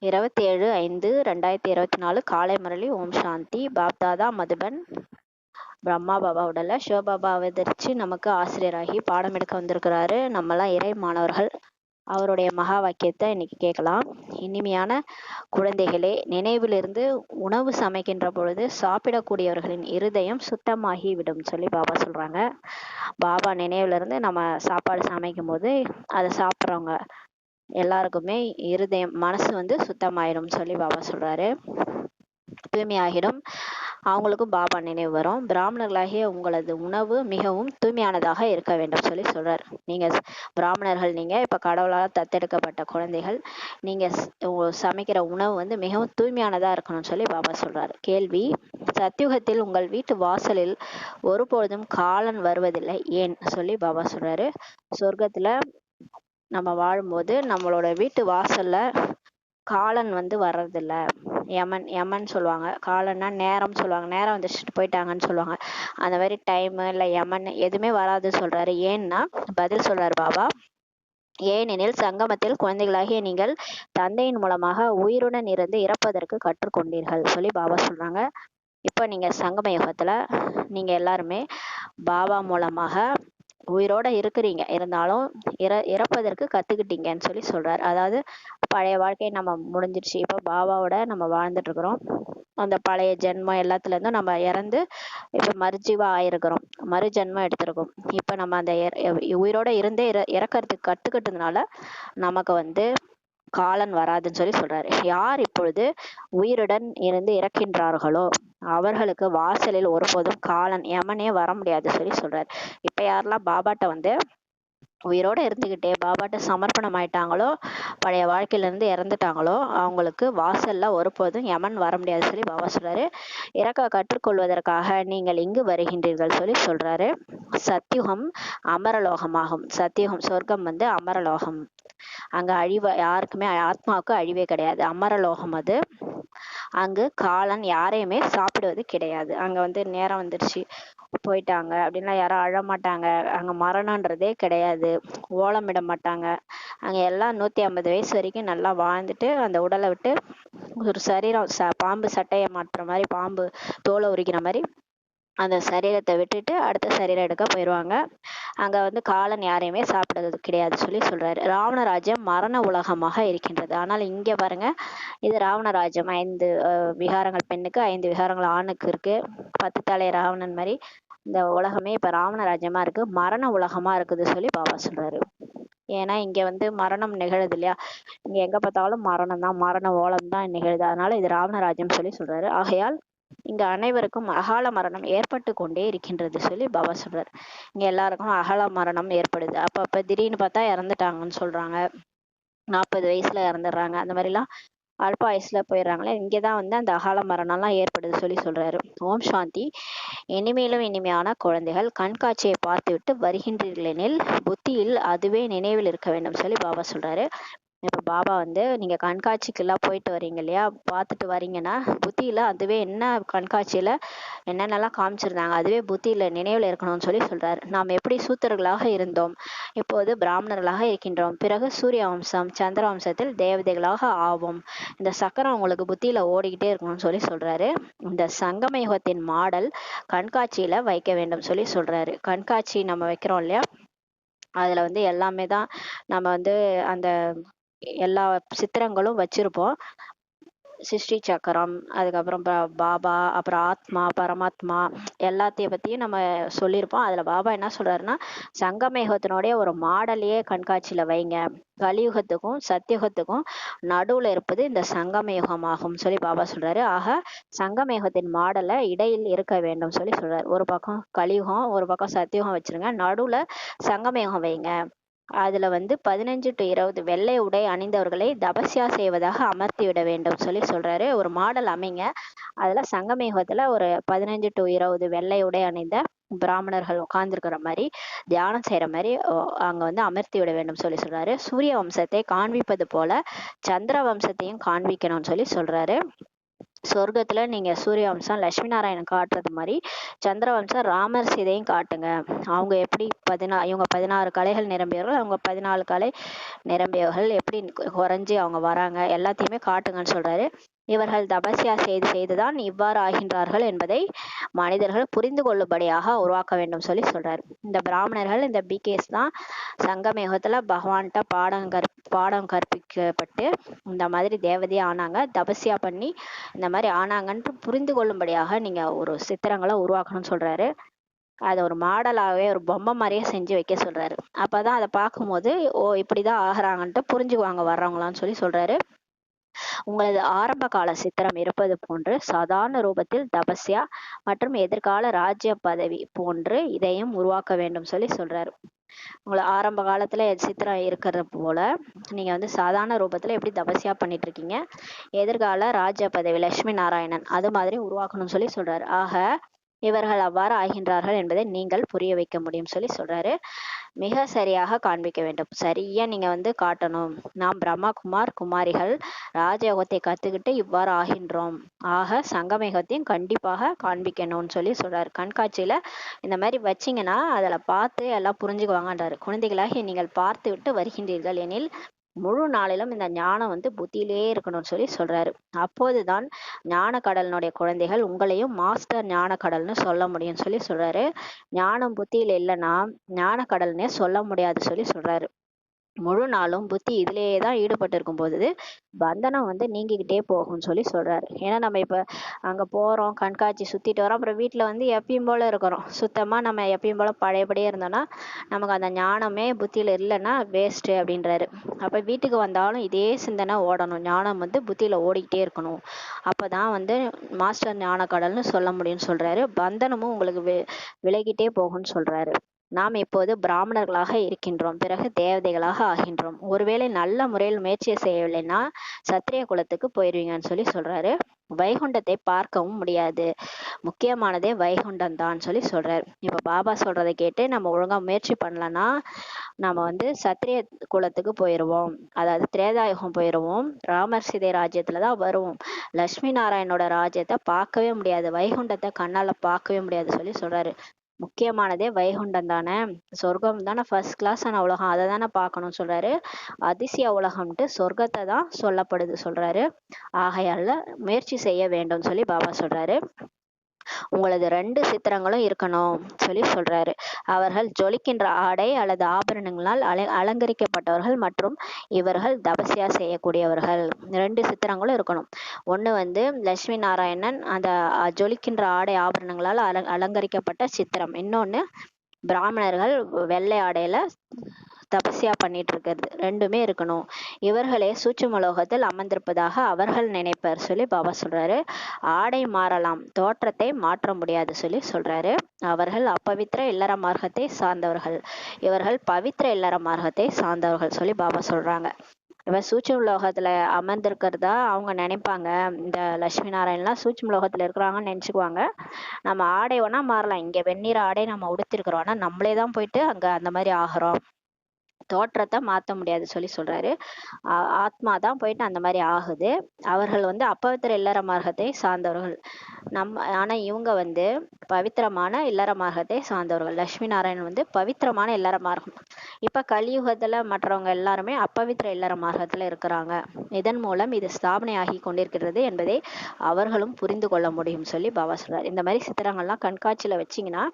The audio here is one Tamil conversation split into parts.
27/5/2024 காலை முரளி. ஓம் சாந்தி. பாப்தாதா மதுபன் பிரம்மா பாபா உடல்ல சிவபாபா அவதரிச்சு நமக்கு ஆசிரியராகி பாடம் எடுக்க வந்திருக்கிறாரு. நம்மலாம் இறை மாணவர்கள். அவருடைய மகா வாக்கியத்தை இன்னைக்கு கேட்கலாம். இனிமையான குழந்தைகளே, நினைவிலிருந்து உணவு சமைக்கின்ற பொழுது சாப்பிடக்கூடியவர்களின் இருதயம் சுத்தமாகி விடும் சொல்லி பாபா சொல்றாங்க. பாபா நினைவுல இருந்து நம்ம சாப்பாடு சமைக்கும் போது அதை சாப்பிட்றவங்க எல்லாருக்குமே இருதயம் மனசு சுத்தமாயிடும் சொல்லி பாபா சொல்றாரு. தூய்மையாகிடும். அவங்களுக்கும் பாபா நினைவு வரும். பிராமணர்களாகிய உங்களது உணவு மிகவும் தூய்மையானதாக இருக்க வேண்டும் சொல்லி சொல்றார். நீங்க பிராமணர்கள், நீங்க இப்ப கடவுளால் தத்தெடுக்கப்பட்ட குழந்தைகள். நீங்க சமைக்கிற உணவு மிகவும் தூய்மையானதா இருக்கணும்னு சொல்லி பாபா சொல்றாரு. கேள்வி: சத்தியுகத்தில் உங்கள் வீட்டு வாசலில் ஒருபொழுதும் காலன் வருவதில்லை, ஏன் சொல்லி பாபா சொல்றாரு. சொர்க்கத்துல நம்ம வாழும்போது நம்மளோட வீட்டு வாசல்ல காலன் வர்றதில்ல. யமன் சொல்லுவாங்க. காலன்னா நேரம் சொல்லுவாங்க. நேரம் வந்துச்சுட்டு போயிட்டாங்கன்னு சொல்லுவாங்க. அந்த மாதிரி டைம் இல்லை யமன் எதுவுமே வராது சொல்றாரு. ஏன்னா பதில் சொல்றாரு பாபா. ஏனெனில் சங்கமத்தில் குழந்தைகளாகிய நீங்கள் தந்தையின் மூலமாக உயிருடன் இருந்து இறப்பதற்கு கற்றுக்கொண்டீர்கள் சொல்லி பாபா சொல்றாங்க. இப்ப நீங்க சங்கம யுகத்துல நீங்க எல்லாருமே பாபா மூலமாக உயிரோட இருக்கிறீங்க, இருந்தாலும் இறப்பதற்கு கத்துக்கிட்டீங்கன்னு சொல்லி சொல்றாரு. அதாவது பழைய வாழ்க்கையை நம்ம முடிஞ்சிருச்சு, இப்ப பாபாவோட நம்ம வாழ்ந்துட்டு இருக்கிறோம். அந்த பழைய ஜென்மம் எல்லாத்துல இருந்தும் நம்ம இறந்து இப்ப மறுஜீவா ஆயிருக்கிறோம், மறு ஜென்மம் எடுத்திருக்கோம். இப்ப நம்ம அந்த உயிரோட இருந்தே இறக்கறதுக்கு கத்துக்கிட்டதுனால நமக்கு காலன் வராதுன்னு சொல்லி சொல்றாரு. யார் இப்பொழுது உயிருடன் இருந்து இறக்கின்றார்களோ அவர்களுக்கு வாசலில் ஒருபோதும் காலன் யமனே வர முடியாது சொல்லி சொல்றாரு. இப்ப யாரெல்லாம் பாபாட்ட உயிரோட இருந்துகிட்டே பாபாட்ட சமர்ப்பணம் ஆயிட்டாங்களோ, பழைய வாழ்க்கையில இருந்து இறந்துட்டாங்களோ, அவங்களுக்கு வாசல்ல ஒருபோதும் யமன் வர முடியாது சொல்லி பாபா சொல்றாரு. இறக்க கற்றுக்கொள்வதற்காக நீங்கள் இங்கு வருகின்றீர்கள் சொல்லி சொல்றாரு. சத்தியுகம் அமரலோகமாகும். சத்தியுகம் சொர்க்கம் அமரலோகம். அங்க யாருக்குமே ஆத்மாவுக்கு அழிவே கிடையாது. அமரலோகம் அது. அங்கு காலன் யாரையுமே சாப்பிடுவது கிடையாது. அங்க நேரம் வந்துருச்சு போயிட்டாங்க அப்படின்னா யாரும் அழமாட்டாங்க. அங்க மரணன்றதே கிடையாது. ஓலமிட மாட்டாங்க. அங்க எல்லாம் 150 வயசு வரைக்கும் நல்லா வாழ்ந்துட்டு அந்த உடலை விட்டு ஒரு சரீரம் பாம்பு சட்டையை மாற்றுற மாதிரி, பாம்பு தோலை உரிக்கிற மாதிரி அந்த சரீரத்தை விட்டுட்டு அடுத்த சரீரம் எடுக்க போயிடுவாங்க. அங்க காலன் யாரையுமே சாப்பிடுறது கிடையாது சொல்லி சொல்றாரு. ராவண ராஜ்யம் மரண உலகமாக இருக்கின்றது. ஆனால் இங்க பாருங்க, இது ராவண ராஜ்யம். 5 விகாரங்கள் பெண்ணுக்கு, 5 விகாரங்கள் ஆணுக்கு இருக்கு. 10 தலை ராவணன் மாதிரி இந்த உலகமே இப்ப ராவண ராஜ்யமா இருக்கு, மரண உலகமா இருக்குது சொல்லி பாபா சொல்றாரு. ஏன்னா இங்க மரணம் நிகழுது இல்லையா, இங்க எங்க பார்த்தாலும் மரணம் தான், மரண ஓலம் தான் நிகழுது. அதனால இது ராவண ராஜ்யம் சொல்லி சொல்றாரு. ஆகையால் இங்க அனைவருக்கும் அகால மரணம் ஏற்பட்டு கொண்டே இருக்கின்றது சொல்லி பாபா சொல்றாரு. இங்க எல்லாருக்கும் அகால மரணம் ஏற்படுது. அப்ப திடீர்னு பார்த்தா இறந்துட்டாங்கன்னு சொல்றாங்க. 40 வயசுல இறந்துடுறாங்க. அந்த மாதிரி எல்லாம் அல்ப வயசுல போயிடுறாங்களே, இங்கதான் அந்த அகால மரணம் எல்லாம் ஏற்படுது சொல்லி சொல்றாரு. ஓம் சாந்தி. இனிமேலும் இனிமையான குழந்தைகள், கண்காட்சியை பார்த்துவிட்டு வருகின்றீர்களெனில் புத்தியில் அதுவே நினைவில் இருக்க வேண்டும் சொல்லி பாபா சொல்றாரு. இப்ப பாபா நீங்க கண்காட்சிக்கெல்லாம் போயிட்டு வரீங்க இல்லையா, பார்த்துட்டு வரீங்கன்னா புத்தியில அதுவே என்ன கண்காட்சியில என்னென்னலாம் காமிச்சிருந்தாங்க அதுவே புத்தியில நினைவுல இருக்கணும்னு சொல்லி சொல்றாரு. நாம் எப்படி சூத்திரர்களாக இருந்தோம், இப்போது பிராமணர்களாக இருக்கின்றோம். பிறகு சூரிய வம்சம் சந்திர வம்சத்தில் தேவதைகளாக ஆவோம். இந்த சக்கரம் உங்களுக்கு புத்தியில ஓடிக்கிட்டே இருக்கணும்னு சொல்லி சொல்றாரு. இந்த சங்கம யுகத்தின் மாடல் கண்காட்சியில வைக்க வேண்டும் சொல்லி சொல்றாரு. கண்காட்சி நம்ம வைக்கிறோம் இல்லையா, அதுல எல்லாமே தான் நம்ம அந்த எல்லா சித்திரங்களும் வச்சிருப்போம். சிருஷ்டி சக்கரம், அதுக்கப்புறம் பாபா, அப்புறம் ஆத்மா, பரமாத்மா எல்லாத்தையும் பத்தியும் நம்ம சொல்லியிருப்போம். அதுல பாபா என்ன சொல்றாருன்னா, சங்கமயுகத்தினுடைய ஒரு மாடலையே கண்காட்சியில வைங்க. கலியுகத்துக்கும் சத்தியுகத்துக்கும் நடுவுல இருப்பது இந்த சங்கமயுகமாகும் சொல்லி பாபா சொல்றாரு. ஆக சங்கமயுகத்தின் மாடலை இடையில் இருக்க வேண்டும் சொல்லி சொல்றாரு. ஒரு பக்கம் கலியுகம், ஒரு பக்கம் சத்தியுகம் வச்சிருங்க, நடுவுல சங்கமயுகம் வைங்க. அதுல 15 to 20 வெள்ளை உடை அணிந்தவர்களை தபஸ்யா செய்வதாக அமர்த்தி விட வேண்டும் சொல்லி சொல்றாரு. ஒரு மாடல் அமைங்க, அதுல சங்கமயுகத்துல ஒரு 15 to 20 வெள்ளை உடை அணிந்த பிராமணர்கள் உட்கார்ந்துருக்கிற மாதிரி, தியானம் செய்யற மாதிரி அங்க அமர்த்தி விட வேண்டும் சொல்லி சொல்றாரு. சூரிய வம்சத்தை காண்பிப்பது போல சந்திர வம்சத்தையும் காண்பிக்கணும்னு சொல்லி சொல்றாரு. சொர்க்கத்துல நீங்க சூரிய வம்சம் லட்சுமி நாராயணன் காட்டுறது மாதிரி சந்திரவம்சம் ராமர் சீதையும் காட்டுங்க. அவங்க எப்படி இவங்க 16 கலைகள் நிரம்பியவர்கள், அவங்க 14 கலை நிரம்பியவர்கள் எப்படி குறைஞ்சி அவங்க வராங்க எல்லாத்தையுமே காட்டுங்கன்னு சொல்றாரு. இவர்கள் தபஸ்யா செய்து செய்துதான் இவ்வாறு ஆகின்றார்கள் என்பதை மனிதர்கள் புரிந்து கொள்ளும்படியாக உருவாக்க வேண்டும் சொல்லி சொல்றாரு. இந்த பிராமணர்கள் இந்த பிகேஸ் தான் சங்கமயுகத்துல பகவான்கிட்ட பாடம் கற்பிக்கப்பட்டு இந்த மாதிரி தேவதையா ஆனாங்க, தபஸ்யா பண்ணி இந்த மாதிரி ஆனாங்கன்ட்டு புரிந்து கொள்ளும்படியாக நீங்க ஒரு சித்திரங்களை உருவாக்கணும்னு சொல்றாரு. அதை ஒரு மாடலாகவே ஒரு பொம்மை மாதிரியே செஞ்சு வைக்க சொல்றாரு. அப்பதான் அதை பார்க்கும்போது ஓ இப்படிதான் ஆகுறாங்கன்ட்டு புரிஞ்சுக்குவாங்க வர்றவங்களான்னு சொல்லி சொல்றாரு. உங்களது ஆரம்ப கால சித்திரம் இருப்பது போன்று சாதாரண ரூபத்தில் தபஸ்யா மற்றும் எதிர்கால ராஜ்ய பதவி போன்று இதையும் உருவாக்க வேண்டும் சொல்லி சொல்றாரு. உங்களை ஆரம்ப காலத்துல சித்திரம் இருக்கிறது போல நீங்க வந்து சாதாரண ரூபத்துல எப்படி தபஸ்யா பண்ணிட்டு இருக்கீங்க, எதிர்கால ராஜ்ய பதவி லட்சுமி நாராயணன் அது மாதிரி உருவாக்கணும்னு சொல்லி சொல்றாரு. ஆக இவர்கள் அவ்வாறு ஆகின்றார்கள் என்பதை நீங்கள் புரிய வைக்க முடியும் சொல்லி சொல்றாரு. மிக சரியாக காண்பிக்க வேண்டும், சரியா நீங்க வந்து காட்டணும். நாம் பிரம்மா குமாரிகள் ராஜயோகத்தை கத்துக்கிட்டு இவ்வாறு ஆகின்றோம், ஆக சங்கமயுகத்தையும் கண்டிப்பாக காண்பிக்கணும்னு சொல்லி சொல்றாரு. கண்காட்சியில இந்த மாதிரி வச்சிங்கன்னா அதுல பார்த்து எல்லாம் புரிஞ்சுக்குவாங்கன்றாரு. குழந்தைகளாகி நீங்கள் பார்த்து விட்டு வருகின்றீர்கள் எனில் முழு நாளிலும் இந்த ஞானம் வந்து புத்தியிலேயே இருக்கணும்னு சொல்லி சொல்றாரு. அப்போதுதான் ஞான கடலினுடைய குழந்தைகள் உங்களையும் மாஸ்டர் ஞான கடல்னு சொல்ல முடியும்னு சொல்லி சொல்றாரு. ஞானம் புத்தியில இல்லைன்னா ஞான கடல்னே சொல்ல முடியாது சொல்லி சொல்றாரு. முழு நாளும் புத்தி இதுலயே தான் ஈடுபட்டு இருக்கும் போது பந்தனம் வந்து நீங்கிக்கிட்டே போகும்னு சொல்லி சொல்றாரு. ஏன்னா நம்ம இப்ப அங்க போறோம், கண்காட்சி சுத்திட்டு வரோம், அப்புறம் வீட்டுல வந்து எப்பயும் போல இருக்கிறோம். சுத்தமா நம்ம எப்பயும் போல பழையபடியே இருந்தோம்னா நமக்கு அந்த ஞானமே புத்தியில இல்லைன்னா வேஸ்ட் அப்படின்றாரு. அப்ப வீட்டுக்கு வந்தாலும் இதே சிந்தனை ஓடணும், ஞானம் வந்து புத்தியில ஓடிக்கிட்டே இருக்கணும். அப்பதான் வந்து மாஸ்டர் ஞான கடல்னு சொல்ல முடியும்னு சொல்றாரு. பந்தனமும் உங்களுக்கு விலகிட்டே போகும்னு சொல்றாரு. நாம் இப்போது பிராமணர்களாக இருக்கின்றோம், பிறகு தேவதைகளாக ஆகின்றோம். ஒருவேளை நல்ல முறையில் முயற்சியை செய்யவில்லைன்னா சத்திரிய குலத்துக்கு போயிருவீங்கன்னு சொல்லி சொல்றாரு. வைகுண்டத்தை பார்க்கவும் முடியாது, முக்கியமானதே வைகுண்டம் தான் சொல்லி சொல்றாரு. இப்ப பாபா சொல்றதை கேட்டு நம்ம ஒழுங்கா முயற்சி பண்ணலன்னா நம்ம வந்து சத்திரிய குலத்துக்கு போயிருவோம், அதாவது திரேதாயுகம் போயிருவோம், ராமர் சீதை ராஜ்யத்துலதான் வருவோம். லட்சுமி நாராயணோட ராஜ்யத்தை பார்க்கவே முடியாது, வைகுண்டத்தை கண்ணால பார்க்கவே முடியாது சொல்லி சொல்றாரு. முக்கியமானதே வைகுண்டம் தானே, சொர்க்கம் தானே ஃபர்ஸ்ட் கிளாஸான உலகம், அதை தானே பார்க்கணும்னு சொல்றாரு. அதிசய உலகம்ட்டு சொர்க்கத்தை தான் சொல்லப்படுது சொல்றாரு. ஆகையால முயற்சி செய்ய வேண்டும் சொல்லி பாபா சொல்றாரு. உங்களது 2 சித்திரங்களும் இருக்கணும் சொல்லி சொல்றாரு. அவர்கள் ஜொலிக்கின்ற ஆடை அல்லது ஆபரணங்களால் அலங்கரிக்கப்பட்டவர்கள் மற்றும் இவர்கள் தபஸ்யா செய்யக்கூடியவர்கள். 2 சித்திரங்களும் இருக்கணும். ஒண்ணு வந்து லட்சுமி நாராயணன் அந்த ஜொலிக்கின்ற ஆடை ஆபரணங்களால் அலங்கரிக்கப்பட்ட சித்திரம், இன்னொன்னு பிராமணர்கள் வெள்ளை ஆடையில தபஸ்யா பண்ணிட்டு இருக்கிறது, ரெண்டுமே இருக்கணும். இவர்களே சூட்சுமலோகத்தில் அமர்ந்திருப்பதாக அவர்கள் நினைப்பர் சொல்லி பாபா சொல்றாரு. ஆடை மாறலாம், தோற்றத்தை மாற்ற முடியாது சொல்லி சொல்றாரு. அவர்கள் அப்பவித்திர இல்லற மார்க்கத்தை சார்ந்தவர்கள், இவர்கள் பவித்திர இல்லற மார்க்கத்தை சார்ந்தவர்கள் சொல்லி பாபா சொல்றாங்க. இவன் சூட்சும லோகத்துல அமர்ந்திருக்கிறதா அவங்க நினைப்பாங்க. இந்த லட்சுமி நாராயணன்லாம் சூட்சும லோகத்துல இருக்கிறாங்கன்னு நினைச்சுக்குவாங்க. நம்ம ஆடை வேணா மாறலாம், இங்க வெந்நீர் ஆடை நம்ம உடுத்திருக்கிறோம், ஆனா நம்மளே தான் போயிட்டு அங்க அந்த மாதிரி ஆகிறோம், தோற்றத்தை மாத்த முடியாது சொல்லி சொல்றாரு. ஆத்மா தான் போயிட்டு அந்த மாதிரி ஆகுது. அவர்கள் வந்து அப்பவித்திர இல்லற மார்க்கத்தை சார்ந்தவர்கள். ஆனா இவங்க வந்து பவித்திரமான இல்லற மார்க்கத்தை சார்ந்தவர்கள். லட்சுமி நாராயணன் வந்து பவித்திரமான இல்லற மார்க்கம். இப்ப கலியுகத்துல மற்றவங்க எல்லாருமே அப்பவித்திர இல்லற மார்க்கத்துல இருக்கிறாங்க. இதன் மூலம் இது ஸ்தாபனை ஆகி கொண்டிருக்கிறது என்பதை அவர்களும் புரிந்து கொள்ள முடியும் சொல்லி பாபா சொல்றாரு. இந்த மாதிரி சித்திரங்கள்லாம் கண்காட்சியில வச்சீங்கன்னா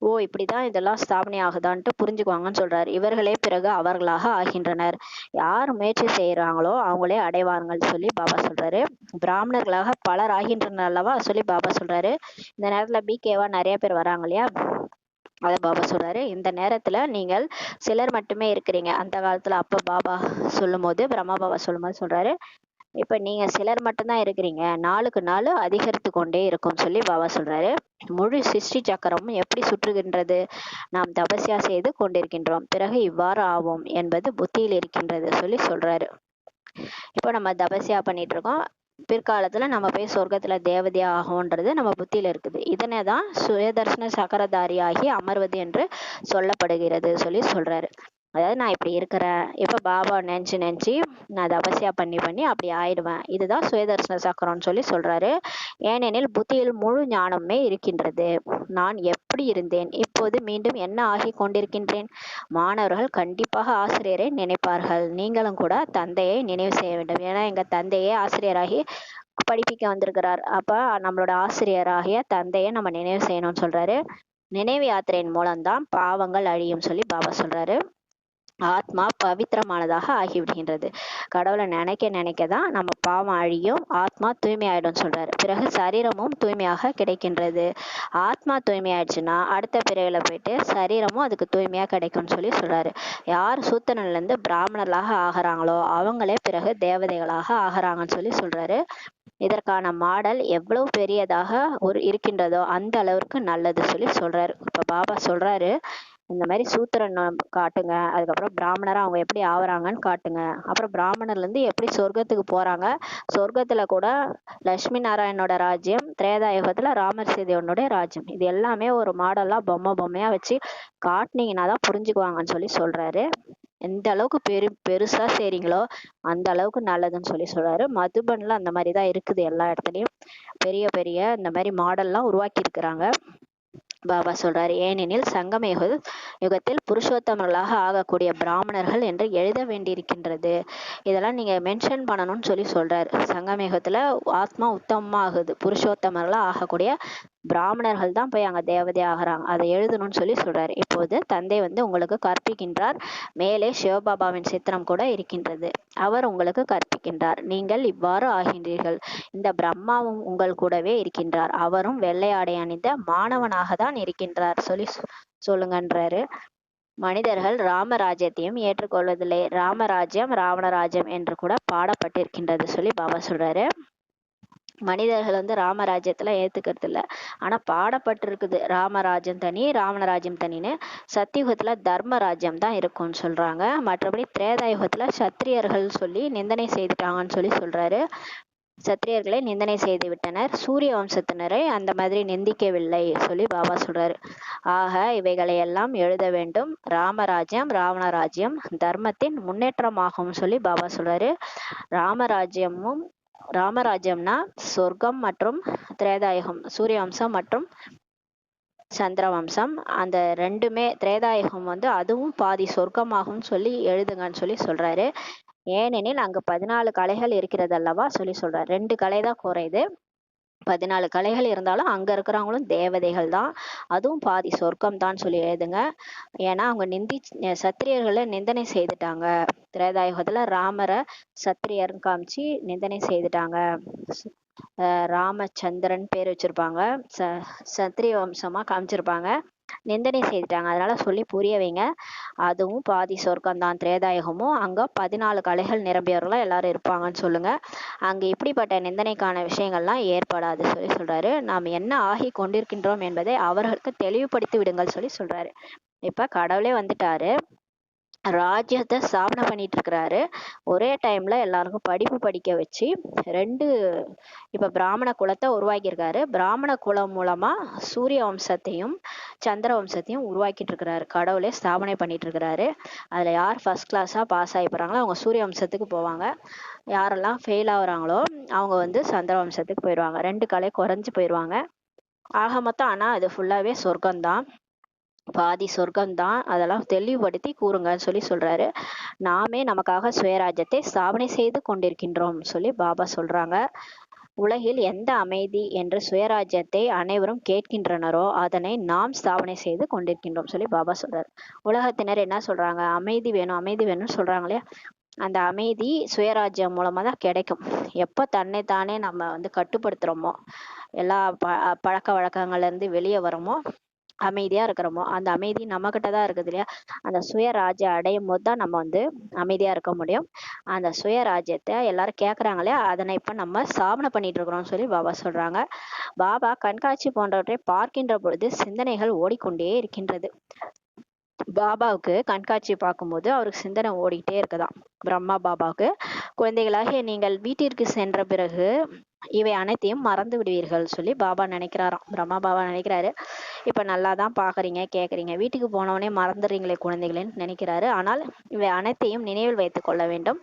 ஓ இப்படிதான் இதெல்லாம் ஸ்தாபனை ஆகுதான்ட்டு புரிஞ்சுக்குவாங்கன்னு சொல்றாரு. இவர்களே பிறகு அவர்களாக ஆகின்றனர், யார் முயற்சி செய்யறாங்களோ அவங்களே அடைவார்கள் சொல்லி பாபா சொல்றாரு. பிராமணர்களாக பலர் ஆகின்றனர் அல்லவா சொல்லி பாபா சொல்றாரு. இந்த நேரத்துல பிகேவா நிறைய பேர் வராங்க இல்லையா, அத பாபா சொல்றாரு. இந்த நேரத்துல நீங்கள் சிலர் மட்டுமே இருக்கிறீங்க. அந்த காலத்துல அப்ப பாபா சொல்லும் போது, பிரம்மா பாபா சொல்லும் போது சொல்றாரு, இப்ப நீங்க சிலர் மட்டும்தான் இருக்கிறீங்க, நாளுக்கு நாள் அதிகரித்து கொண்டே இருக்கும் சொல்லி பாபா சொல்றாரு. முழு சிருஷ்டி சக்கரமும் எப்படி சுற்றுகின்றது, நாம் தபஸ்யா செய்து கொண்டிருக்கின்றோம், பிறகு இவ்வாறு ஆவோம் என்பது புத்தியில் இருக்கின்றது சொல்லி சொல்றாரு. இப்போ நம்ம தபஸ்யா பண்ணிட்டு இருக்கோம், பிற்காலத்துல நம்ம போய் சொர்க்கத்துல தேவதையா ஆகும்ன்றது நம்ம புத்தியில இருக்குது. இதனைதான் சுயதர்சன சக்கரதாரி ஆகி அமர்வது என்று சொல்லப்படுகிறது சொல்லி சொல்றாரு. அதாவது நான் இப்படி இருக்கிறேன், இப்ப பாபா நினைச்சு நினைச்சு நான் தபஸ்யா பண்ணி பண்ணி அப்படி ஆயிடுவேன். இதுதான் சுயதர்சன சக்கரம்னு சொல்லி சொல்றாரு. ஏனெனில் புத்தியில் முழு ஞானமே இருக்கின்றது. நான் எப்படி இருந்தேன், இப்போது மீண்டும் என்ன ஆகிக் கொண்டிருக்கின்றேன். மாணவர்கள் கண்டிப்பாக ஆசிரியரை நினைப்பார்கள். நீங்களும் கூட தந்தையை நினைவு செய்ய வேண்டும். ஏன்னா எங்க தந்தையே ஆசிரியராகி படிப்பிக்க வந்திருக்கிறார். அப்ப நம்மளோட ஆசிரியராகிய தந்தையை நம்ம நினைவு செய்யணும்னு சொல்றாரு. நினைவு யாத்திரையின் மூலம்தான் பாவங்கள் அழியும் சொல்லி பாபா சொல்றாரு. ஆத்மா பவித்திரமானதாக ஆகிவிடுகின்றது. கடவுளை நினைக்க நினைக்கதான் நம்ம பாவம் அழியும், ஆத்மா தூய்மையாயிடும் சொல்றாரு. பிறகு சரீரமும் தூய்மையாக கிடைக்கின்றது. ஆத்மா தூய்மையாயிடுச்சுன்னா அடுத்த பிறவில போயிட்டு சரீரமும் அதுக்கு தூய்மையா கிடைக்கும்னு சொல்லி சொல்றாரு. யார் சூத்திரன்ல இருந்து பிராமணர்களாக ஆகிறாங்களோ அவங்களே பிறகு தேவதைகளாக ஆகிறாங்கன்னு சொல்லி சொல்றாரு. இதற்கான மாடல் எவ்வளவு பெரியதாக இருக்கின்றதோ அந்த அளவுக்கு நல்லது சொல்லி சொல்றாரு. இப்ப பாபா சொல்றாரு, இந்த மாதிரி சூத்திரன் காட்டுங்க, அதுக்கப்புறம் பிராமணரா அவங்க எப்படி ஆவறாங்கன்னு காட்டுங்க, அப்புறம் பிராமணர்ல இருந்து எப்படி சொர்க்கத்துக்கு போறாங்க, சொர்க்கத்துல கூட லட்சுமி நாராயணோட ராஜ்யம், திரேதாயுகத்துல ராமர் சீதையோனுடைய ராஜ்யம், இது எல்லாமே ஒரு மாடலா பொம்மையா வச்சு காட்டுனீங்கன்னா தான் புரிஞ்சுக்குவாங்கன்னு சொல்லி சொல்றாரு. எந்த அளவுக்கு பெருசா செய்றீங்களோ அந்த அளவுக்கு நல்லதுன்னு சொல்லி சொல்றாரு. மதுபன்ல அந்த மாதிரிதான் இருக்குது. எல்லா இடத்துலயும் பெரிய பெரிய இந்த மாதிரி மாடல்லாம் உருவாக்கி இருக்கிறாங்க. பாபா சொல்றாரு, ஏனெனில் சங்கம யுகத்தில் புருஷோத்தமர்களாக ஆகக்கூடிய பிராமணர்கள் என்று எழுத வேண்டியிருக்கின்றது. இதெல்லாம் நீங்க மென்ஷன் பண்ணணும்னு சொல்லி சொல்றாரு. சங்கம யுகத்துல ஆத்மா உத்தமமா ஆகுது, புருஷோத்தமர்களா ஆகக்கூடிய பிராமணர்கள் தான் போய் அங்க தேவதை ஆகிறாங்க, அதை எழுதணும்னு சொல்லி சொல்றாரு. இப்போது தந்தை உங்களுக்கு கற்பிக்கின்றார். மேலே சிவபாபாவின் சித்திரம் கூட இருக்கின்றது. அவர் உங்களுக்கு கற்பிக்கின்றார். நீங்கள் இவ்வாறு ஆகின்றீர்கள். இந்த பிரம்மாவும் உங்கள் கூடவே இருக்கின்றார். அவரும் வெள்ளை ஆடை அணிந்த மாணவனாக தான் இருக்கின்றார் சொல்லி சொல்லுங்கன்றாரு. மனிதர்கள் ராமராஜ்யத்தையும் ஏற்றுக்கொள்வதில்லை. ராமராஜ்யம் ராவணராஜ்யம் என்று கூட பாடப்பட்டிருக்கின்றது சொல்லி பாபா சொல்றாரு. மனிதர்கள் ராமராஜ்யத்துல ஏத்துக்கிறது இல்ல, ஆனா பாடப்பட்டிருக்குது ராமராஜ்யம் தனி ராவணராஜ்யம் தனின்னு. சத்தியுகத்துல தர்மராஜ்யம் தான் இருக்கும்னு சொல்றாங்க. மற்றபடி திரேதாயுகத்துல சத்திரியர்கள் சொல்லி நிந்தனை செய்துட்டாங்கன்னு சொல்லி சொல்றாரு. சத்திரியர்களை நிந்தனை செய்து விட்டனர், சூரிய வம்சத்தினரை அந்த மாதிரி நிந்திக்கவில்லை சொல்லி பாபா சொல்றாரு. ஆக இவைகளை எல்லாம் எழுத வேண்டும். ராமராஜ்யம் ராவணராஜ்யம் தர்மத்தின் முன்னேற்றமாகும் சொல்லி பாபா சொல்றாரு. ராமராஜ்யம்னா சொர்க்கம் மற்றும் திரேதாயுகம், சூரிய வம்சம் மற்றும் சந்திர வம்சம், அந்த ரெண்டுமே. திரேதாயுகம் அதுவும் பாதி சொர்க்கமாகும் சொல்லி எழுதுங்கன்னு சொல்லி சொல்றாரு. ஏனெனில் அங்கு 14 கலைகள் இருக்கிறது அல்லவா சொல்லி சொல்றாரு. 2 கலை தான் குறையுது, 14 கலைகள் இருந்தாலும் அங்க இருக்கிறவங்களும் தேவதைகள் தான், அதுவும் பாதி சொர்க்கம் தான் சொல்லி எழுதுங்க. ஏன்னா அவங்க சத்திரியர்களை நிந்தனை செய்துட்டாங்க. திரேதாயுகத்துல ராமரை சத்திரியர்னு காமிச்சு நிந்தனை செய்துட்டாங்க. ராமச்சந்திரன் பேர் வச்சிருப்பாங்க, சத்திரிய வம்சமா காமிச்சிருப்பாங்க, நிந்தனை செய்துட்டாங்க. அதனால சொல்லி புரிய வைங்க. அதுவும் பாதி சொர்க்கம் தான் திரேதாயுகமும். அங்க 14 கலைகள் நிரம்பியவர்களா எல்லாரும் இருப்பாங்கன்னு சொல்லுங்க. அங்க இப்படிப்பட்ட நிந்தனைக்கான விஷயங்கள்லாம் ஏற்படாது சொல்லி சொல்றாரு. நாம் என்ன ஆகி கொண்டிருக்கின்றோம் என்பதை அவர்களுக்கு தெளிவுபடுத்தி விடுங்கள் சொல்லி சொல்றாரு. இப்ப கடவுளே வந்துட்டாரு, ராஜ்யத்தை ஸ்தாபனை பண்ணிட்டு இருக்கிறாரு. ஒரே டைம்ல எல்லாருக்கும் படிப்பு படிக்க வச்சு இப்ப பிராமண குலத்தை உருவாக்கியிருக்காரு. பிராமண குலம் மூலமா சூரிய வம்சத்தையும் சந்திர வம்சத்தையும் உருவாக்கிட்டு இருக்கிறாரு. கடவுளே ஸ்தாபனை பண்ணிட்டு இருக்கிறாரு. அதுல யார் ஃபர்ஸ்ட் கிளாஸா பாஸ் ஆகி போறாங்களோ அவங்க சூரிய வம்சத்துக்கு போவாங்க. யாரெல்லாம் ஃபெயில் ஆகுறாங்களோ அவங்க சந்திர வம்சத்துக்கு போயிடுவாங்க. 2 கலை குறைஞ்சு போயிடுவாங்க. ஆக மொத்தம் ஆனா அது ஃபுல்லாவே சொர்க்கம்தான், பாதி சொர்க்கம்தான். அதெல்லாம் தெளிவுபடுத்தி கூறுங்கன்னு சொல்லி சொல்றாரு. நாமே நமக்காக சுயராஜ்யத்தை ஸ்தாபனை செய்து கொண்டிருக்கின்றோம் சொல்லி பாபா சொல்றாங்க. உலகில் எந்த அமைதி என்று சுயராஜ்யத்தை அனைவரும் கேட்கின்றனரோ அதனை நாம் ஸ்தாபனை செய்து கொண்டிருக்கின்றோம் சொல்லி பாபா சொல்றாரு. உலகத்தினர் என்ன சொல்றாங்க, அமைதி வேணும் அமைதி வேணும்னு சொல்றாங்க இல்லையா, அந்த அமைதி சுயராஜ்யம் மூலமா தான் கிடைக்கும். எப்ப தன்னை தானே நம்ம கட்டுப்படுத்துறோமோ, எல்லா பழக்க வழக்கங்கள்ல இருந்து வெளியே வரோமோ, அமைதியா இருக்கிறோமோ, அந்த அமைதி நம்ம கிட்ட தான் இருக்குது இல்லையா. அந்த சுயராஜ்யம் அடையும் போது தான் நம்ம அமைதியா இருக்க முடியும். அந்த சுயராஜ்யத்தை எல்லாரும் கேட்கறாங்க இல்லையா, அதனை இப்ப நம்ம ஸ்தாபனை பண்ணிட்டு இருக்கிறோம்னு சொல்லி பாபா சொல்றாங்க. பாபா கண்காட்சி போன்றவற்றை பார்க்கின்ற பொழுது சிந்தனைகள் ஓடிக்கொண்டே இருக்கின்றது. பாபாவுக்கு கண்காட்சி பார்க்கும்போது அவருக்கு சிந்தனை ஓடிக்கிட்டே இருக்குதாம். பிரம்மா பாபாவுக்கு, குழந்தைகளாகிய நீங்கள் வீட்டிற்கு சென்ற பிறகு இவை அனைத்தையும் மறந்து விடுவீர்கள் சொல்லி பாபா நினைக்கிறாராம். பிரம்மா பாபா நினைக்கிறாரு, இப்ப நல்லா தான் பாக்குறீங்க கேக்குறீங்க, வீட்டுக்கு போனவனே மறந்துடுறீங்களே குழந்தைகளேன்னு நினைக்கிறாரு. ஆனால் இவை அனைத்தையும் நினைவில் வைத்துக் கொள்ள வேண்டும்.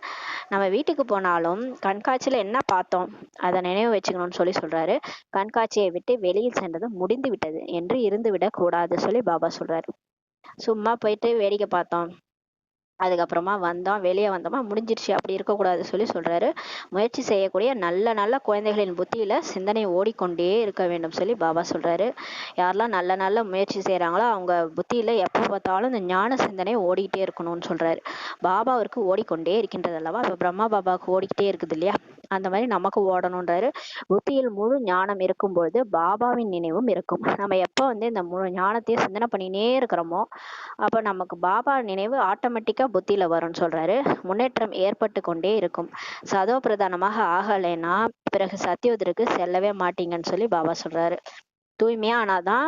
நம்ம வீட்டுக்கு போனாலும் கண்காட்சியில என்ன பார்த்தோம் அதை நினைவு வச்சுக்கணும்னு சொல்லி சொல்றாரு. கண்காட்சியை விட்டு வெளியில் சென்றது முடிந்து விட்டது என்று இருந்து விடக் கூடாது சொல்லி பாபா சொல்றாரு. சும்மா போயிட்டு வேடிக்கை பார்த்தோம், அதுக்கப்புறமா வந்தோம், வெளியே வந்தோமா முடிஞ்சிருச்சு, அப்படி இருக்கக்கூடாது சொல்லி சொல்றாரு. முயற்சி செய்யக்கூடிய நல்ல நல்ல குழந்தைகளின் புத்தியில சிந்தனை ஓடிக்கொண்டே இருக்க வேண்டும் சொல்லி பாபா சொல்றாரு. யாரெல்லாம் நல்ல நல்ல முயற்சி செய்யறாங்களோ அவங்க புத்தியில எப்ப பார்த்தாலும் இந்த ஞான சிந்தனை ஓடிக்கிட்டே இருக்கணும்னு சொல்றாரு. பாபாவிற்கு ஓடிக்கொண்டே இருக்கின்றது அல்லவா, இப்ப பிரம்மா பாபாவுக்கு ஓடிக்கிட்டே இருக்குது இல்லையா, அந்த மாதிரி நமக்கு ஓடணும்ன்றாரு. புத்தியில் முழு ஞானம் இருக்கும்பொழுது பாபாவின் நினைவும் இருக்கும். நம்ம எப்ப இந்த முழு ஞானத்தையே சிந்தனை பண்ணினே இருக்கிறோமோ அப்ப நமக்கு பாபா நினைவு ஆட்டோமேட்டிக்கா புத்தியில வரும்னு சொல்றாரு. முன்னேற்றம் ஏற்பட்டு கொண்டே இருக்கும். சதோ பிரதானமாக ஆகலைன்னா பிறகு சத்தியோதருக்கு செல்லவே மாட்டீங்கன்னு சொல்லி பாபா சொல்றாரு. தூய்மையா ஆனாதான்,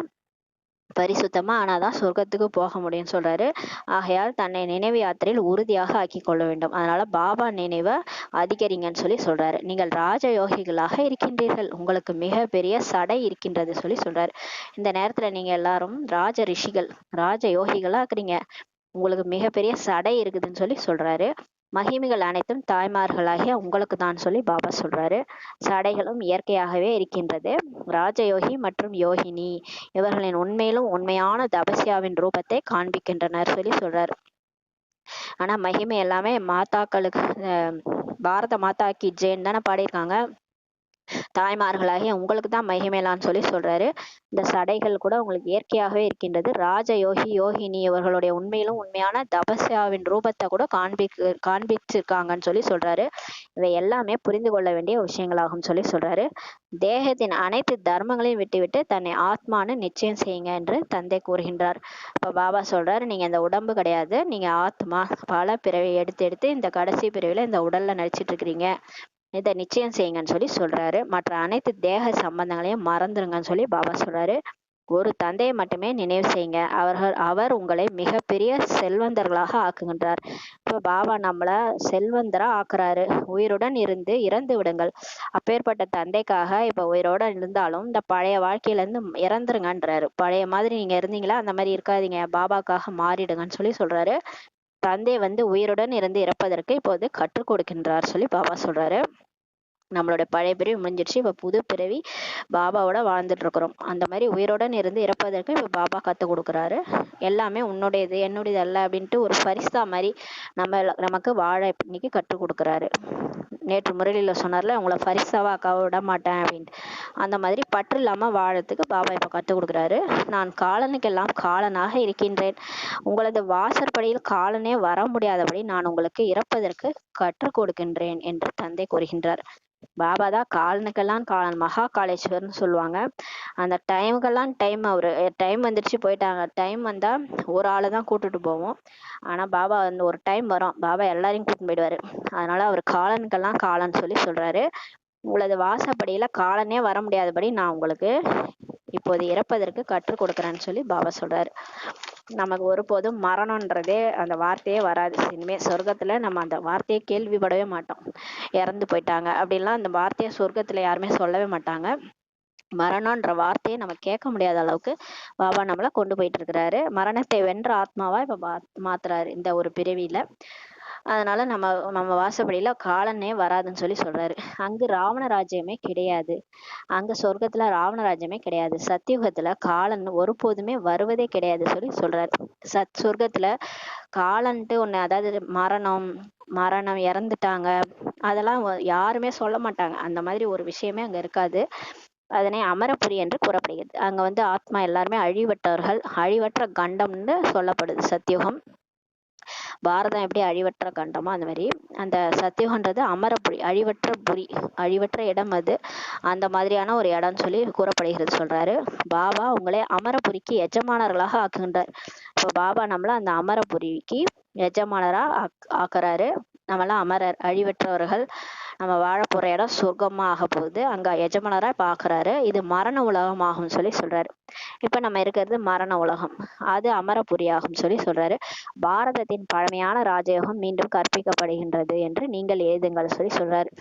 பரிசுத்தமா ஆனாதான் சொர்க்கத்துக்கு போக முடியும்னு சொல்றாரு. ஆகையால் தன்னை நினைவு யாத்திரையில் உறுதியாக ஆக்கி கொள்ள வேண்டும். அதனால பாபா நினைவை அதிகரிங்கன்னு சொல்லி சொல்றாரு. நீங்கள் ராஜ யோகிகளாக இருக்கின்றீர்கள், உங்களுக்கு மிக பெரிய சடை இருக்கின்றது சொல்லி சொல்றாரு. இந்த நேரத்துல நீங்க எல்லாரும் ராஜ ரிஷிகள், ராஜ யோகிகளா இருக்கிறீங்க, உங்களுக்கு மிகப்பெரிய சடை இருக்குதுன்னு சொல்லி சொல்றாரு. மகிமைகள் அனைத்தும் தாய்மார்களாகிய உங்களுக்கு தான் சொல்லி பாபா சொல்றாரு. சடைகளும் இயற்கையாகவே இருக்கின்றது. ராஜயோகி மற்றும் யோகினி இவர்களின் உண்மையிலும் உண்மையான தபஸ்யாவின் ரூபத்தை காண்பிக்கின்றனர் சொல்லி சொல்றாரு. ஆனா மகிமை எல்லாமே மாதாக்களுக்கு, பாரத மாதா கி ஜெயின் தானே பாடியிருக்காங்க. தாய்மார்களாகிய உங்களுக்கு தான் மகிமைலான்னு சொல்லி சொல்றாரு. இந்த சடைகள் கூட உங்களுக்கு இயற்கையாகவே இருக்கின்றது. ராஜ யோகி யோகினி இவர்களுடைய உண்மையிலும் உண்மையான தபஸ்யாவின் ரூபத்தை கூட காண்பிச்சிருக்காங்கன்னு சொல்லி சொல்றாரு. இவை எல்லாமே புரிந்து கொள்ள வேண்டிய விஷயங்களாகும் சொல்லி சொல்றாரு. தேகத்தின் அனைத்து தர்மங்களையும் விட்டுவிட்டு தன்னை ஆத்மான்னு நிச்சயம் செய்யுங்க என்று தந்தை கூறுகின்றார். இப்ப பாபா சொல்றாரு, நீங்க இந்த உடம்பு கிடையாது, நீங்க ஆத்மா. பல பிறவி எடுத்து எடுத்து இந்த கடைசி பிறவில இந்த உடல்ல நடிச்சிட்டு இருக்கிறீங்க, இதை நிச்சயம் செய்யுங்கன்னு சொல்லி சொல்றாரு. மற்ற அனைத்து தேக சம்பந்தங்களையும் மறந்துருங்கன்னு சொல்லி பாபா சொல்றாரு. ஒரு தந்தையை மட்டுமே நினைவு செய்யுங்க, அவர் உங்களை மிகப்பெரிய செல்வந்தர்களாக ஆக்குகின்றார். இப்ப பாபா நம்மள செல்வந்தரா ஆக்குறாரு. உயிருடன் இருந்து இறந்து விடுங்கள். அப்பேற்பட்ட தந்தைக்காக இப்ப உயிரோட இருந்தாலும் இந்த பழைய வாழ்க்கையில இருந்து இறந்துருங்கன்றாரு. பழைய மாதிரி நீங்க இருந்தீங்களா அந்த மாதிரி இருக்காதீங்க, பாபாக்காக மாறிடுங்கன்னு சொல்லி சொல்றாரு. தந்தை உயிருடன் இருந்து இறப்பதற்கு இப்போது கற்றுக் கொடுக்கின்றார் சொல்லி பாபா சொல்றாரு. நம்மளோட பழைய பிறவி முடிஞ்சிருச்சு, இப்ப புது பிறவி பாபாவோட வாழ்ந்துட்டு இருக்கிறோம். அந்த மாதிரி உயிருடன் இருந்து இறப்பதற்கு இப்ப பாபா கத்துக் கொடுக்குறாரு. எல்லாமே உன்னுடையது என்னுடையது அல்ல அப்படின்ட்டு ஒரு பரிசா மாதிரி நமக்கு வாழ இன்னைக்கு கற்றுக் கொடுக்குறாரு. நேற்று முரளியில சொன்னார்ல, உங்களை பரிசாவாக்க விட மாட்டேன் அப்படின்ட்டு. அந்த மாதிரி பற்று இல்லாம வாழறதுக்கு பாபா இப்ப கற்றுக் கொடுக்குறாரு. நான் காலனுக்கெல்லாம் காலனாக இருக்கின்றேன். உங்களது வாசற்படியில் காலனே வர முடியாதபடி நான் உங்களுக்கு இறப்பதற்கு கற்றுக் கொடுக்கின்றேன் என்று தந்தை கூறுகின்றார். பாபா தான் காலனுக்கெல்லாம் காலன், மகா காலேஸ்வர்னு சொல்லுவாங்க. அந்த டைமுக்கெல்லாம் டைம், அவரு டைம் வந்துடுச்சு போயிட்டாங்க. டைம் வந்தா ஒரு ஆளை தான் கூட்டிட்டு போவோம். ஆனா பாபா ஒரு டைம் வரும், பாபா எல்லாரையும் கூட்டிட்டு போயிடுவாரு. அதனால அவர் காலனுக்கெல்லாம் காலன் சொல்லி சொல்றாரு. உங்களது வாசப்படியில காலனே வர முடியாதபடி நான் உங்களுக்கு இப்போது இறப்பதற்கு கற்றுக் கொடுக்குறேன்னு சொல்லி பாபா சொல்றாரு. நமக்கு ஒருபோதும் மரணம்ன்றதே அந்த வார்த்தையே வராது. இனிமே சொர்க்கத்துல நம்ம அந்த வார்த்தையை கேள்விப்படவே மாட்டோம். இறந்து போயிட்டாங்க அப்படின்லாம் அந்த வார்த்தையை சொர்க்கத்துல யாருமே சொல்லவே மாட்டாங்க. மரணம்ன்ற வார்த்தையை நம்ம கேட்க முடியாத அளவுக்கு பாபா நம்மளை கொண்டு போயிட்டு இருக்கிறாரு. மரணத்தை வென்ற ஆத்மாவா இப்ப மாத்துறாரு இந்த ஒரு பிறவியில. அதனால நம்ம வாசப்படியில காலனே வராதுன்னு சொல்லி சொல்றாரு. அங்கு ராவண ராஜ்யமே கிடையாது. அங்க சொர்க்கத்துல ராவண ராஜ்யமே கிடையாது. சத்தியுகத்துல காலன் ஒருபோதுமே வருவதே கிடையாது சொல்லி சொல்றாரு. சொர்க்கத்துல காலன்ட்டு ஒண்ணு, அதாவது மரணம் இறந்துட்டாங்க அதெல்லாம் யாருமே சொல்ல மாட்டாங்க. அந்த மாதிரி ஒரு விஷயமே அங்க இருக்காது. அதனை அமரபுரி என்று கூறப்படுகிறது. அங்க ஆத்மா எல்லாருமே அழிவற்றவர்கள், அழிவற்ற கண்டம்னு சொல்லப்படுது சத்தியுகம். பாரதம் எப்படி அழிவற்ற கண்டமோ அந்த மாதிரி அந்த சத்தியுகன்றது அமரபுரி, அழிவற்ற புரி, அழிவற்ற இடம் அது. அந்த மாதிரியான ஒரு இடம்னு சொல்லி கூறப்படுகிறது சொல்றாரு. பாபா உங்களை அமரபுரிக்கு எஜமானர்களாக ஆக்குகின்றார். இப்போ பாபா நம்மள அந்த அமரபுரிக்கு எஜமானரா ஆக்குறாரு. நம்மளாம் அமரர், அழிவற்றவர்கள். நம்ம வாழ போற இடம் சொர்க்கமா ஆக போகுது. அங்க எஜமானரா பாக்குறாரு. இது மரண உலகம் ஆகும் சொல்லி சொல்றாரு. இப்ப நம்ம இருக்கிறது மரண உலகம், அது அமரபுரி ஆகும் சொல்லி சொல்றாரு. பாரதத்தின் பழமையான ராஜயோகம் மீண்டும் கற்பிக்கப்படுகின்றது என்று நீங்கள் எழுதுங்கள் சொல்லி சொல்றாரு.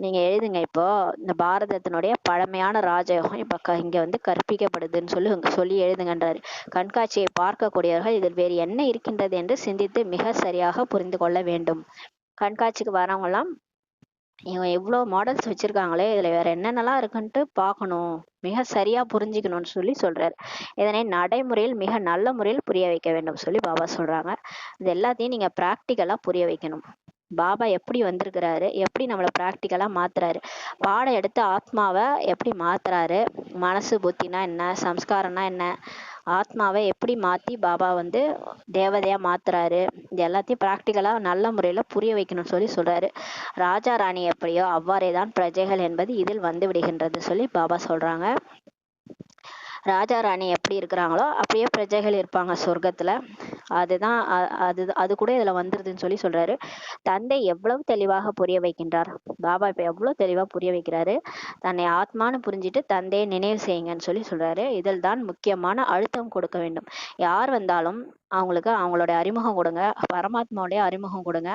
நீங்க எழுதுங்க. இப்போ இந்த பாரதத்தினுடைய பழமையான ராஜயோகம் இப்ப இங்க வந்து கற்பிக்கப்படுதுன்னு சொல்லி எழுதுங்கன்றாரு. கண்காட்சியை பார்க்கக்கூடியவர்கள் இதில் வேறு என்ன இருக்கின்றது என்று சிந்தித்து மிக சரியாக புரிந்து கொள்ள வேண்டும். கண்காட்சிக்கு வரவங்க எல்லாம் இவன் எவ்வளோ மாடல்ஸ் வச்சிருக்காங்களே, இதுல வேற என்னென்னலாம் இருக்குன்ட்டு பார்க்கணும், மிக சரியா புரிஞ்சுக்கணும்னு சொல்றாரு. இதனை நடைமுறையில் மிக நல்ல முறையில் புரிய வைக்க வேண்டும் சொல்லி பாபா சொல்றாங்க. இது எல்லாத்தையும் நீங்க பிராக்டிக்கலா புரிய வைக்கணும். பாபா எப்படி வந்திருக்கிறாரு, எப்படி நம்மளை பிராக்டிக்கலா மாத்துறாரு, பாடம் எடுத்து ஆத்மாவை எப்படி மாத்துறாரு, மனசு புத்தினா என்ன, சம்ஸ்காரம்னா என்ன, ஆத்மாவை எப்படி மாத்தி பாபா வந்து தேவதையா மாத்துறாரு, இது எல்லாத்தையும் பிராக்டிக்கலா நல்ல முறையில புரிய வைக்கணும்னு சொல்றாரு. ராஜா ராணி எப்படியோ அவ்வாறேதான் பிரஜைகள் என்பது இதில் வந்து விடுகின்றது சொல்லி பாபா சொல்றாங்க. ராஜா ராணி எப்படி இருக்கிறாங்களோ அப்படியே பிரஜைகள் இருப்பாங்க சொர்க்கத்துல. அதுதான் அது கூட இதுல வந்துருதுன்னு சொல்றாரு. தந்தை எவ்வளவு தெளிவாக புரிய வைக்கின்றார். பாபா இப்ப எவ்வளவு தெளிவா புரிய வைக்கிறாரு. தன்னை ஆத்மான்னு புரிஞ்சுட்டு தந்தையை நினைவு செய்யுங்கன்னு சொல்றாரு. இதில் தான் முக்கியமான அழுத்தம் கொடுக்க வேண்டும். யார் வந்தாலும் அவங்களுக்கு அவங்களுடைய அறிமுகம் கொடுங்க, பரமாத்மாவுடைய அறிமுகம் கொடுங்க.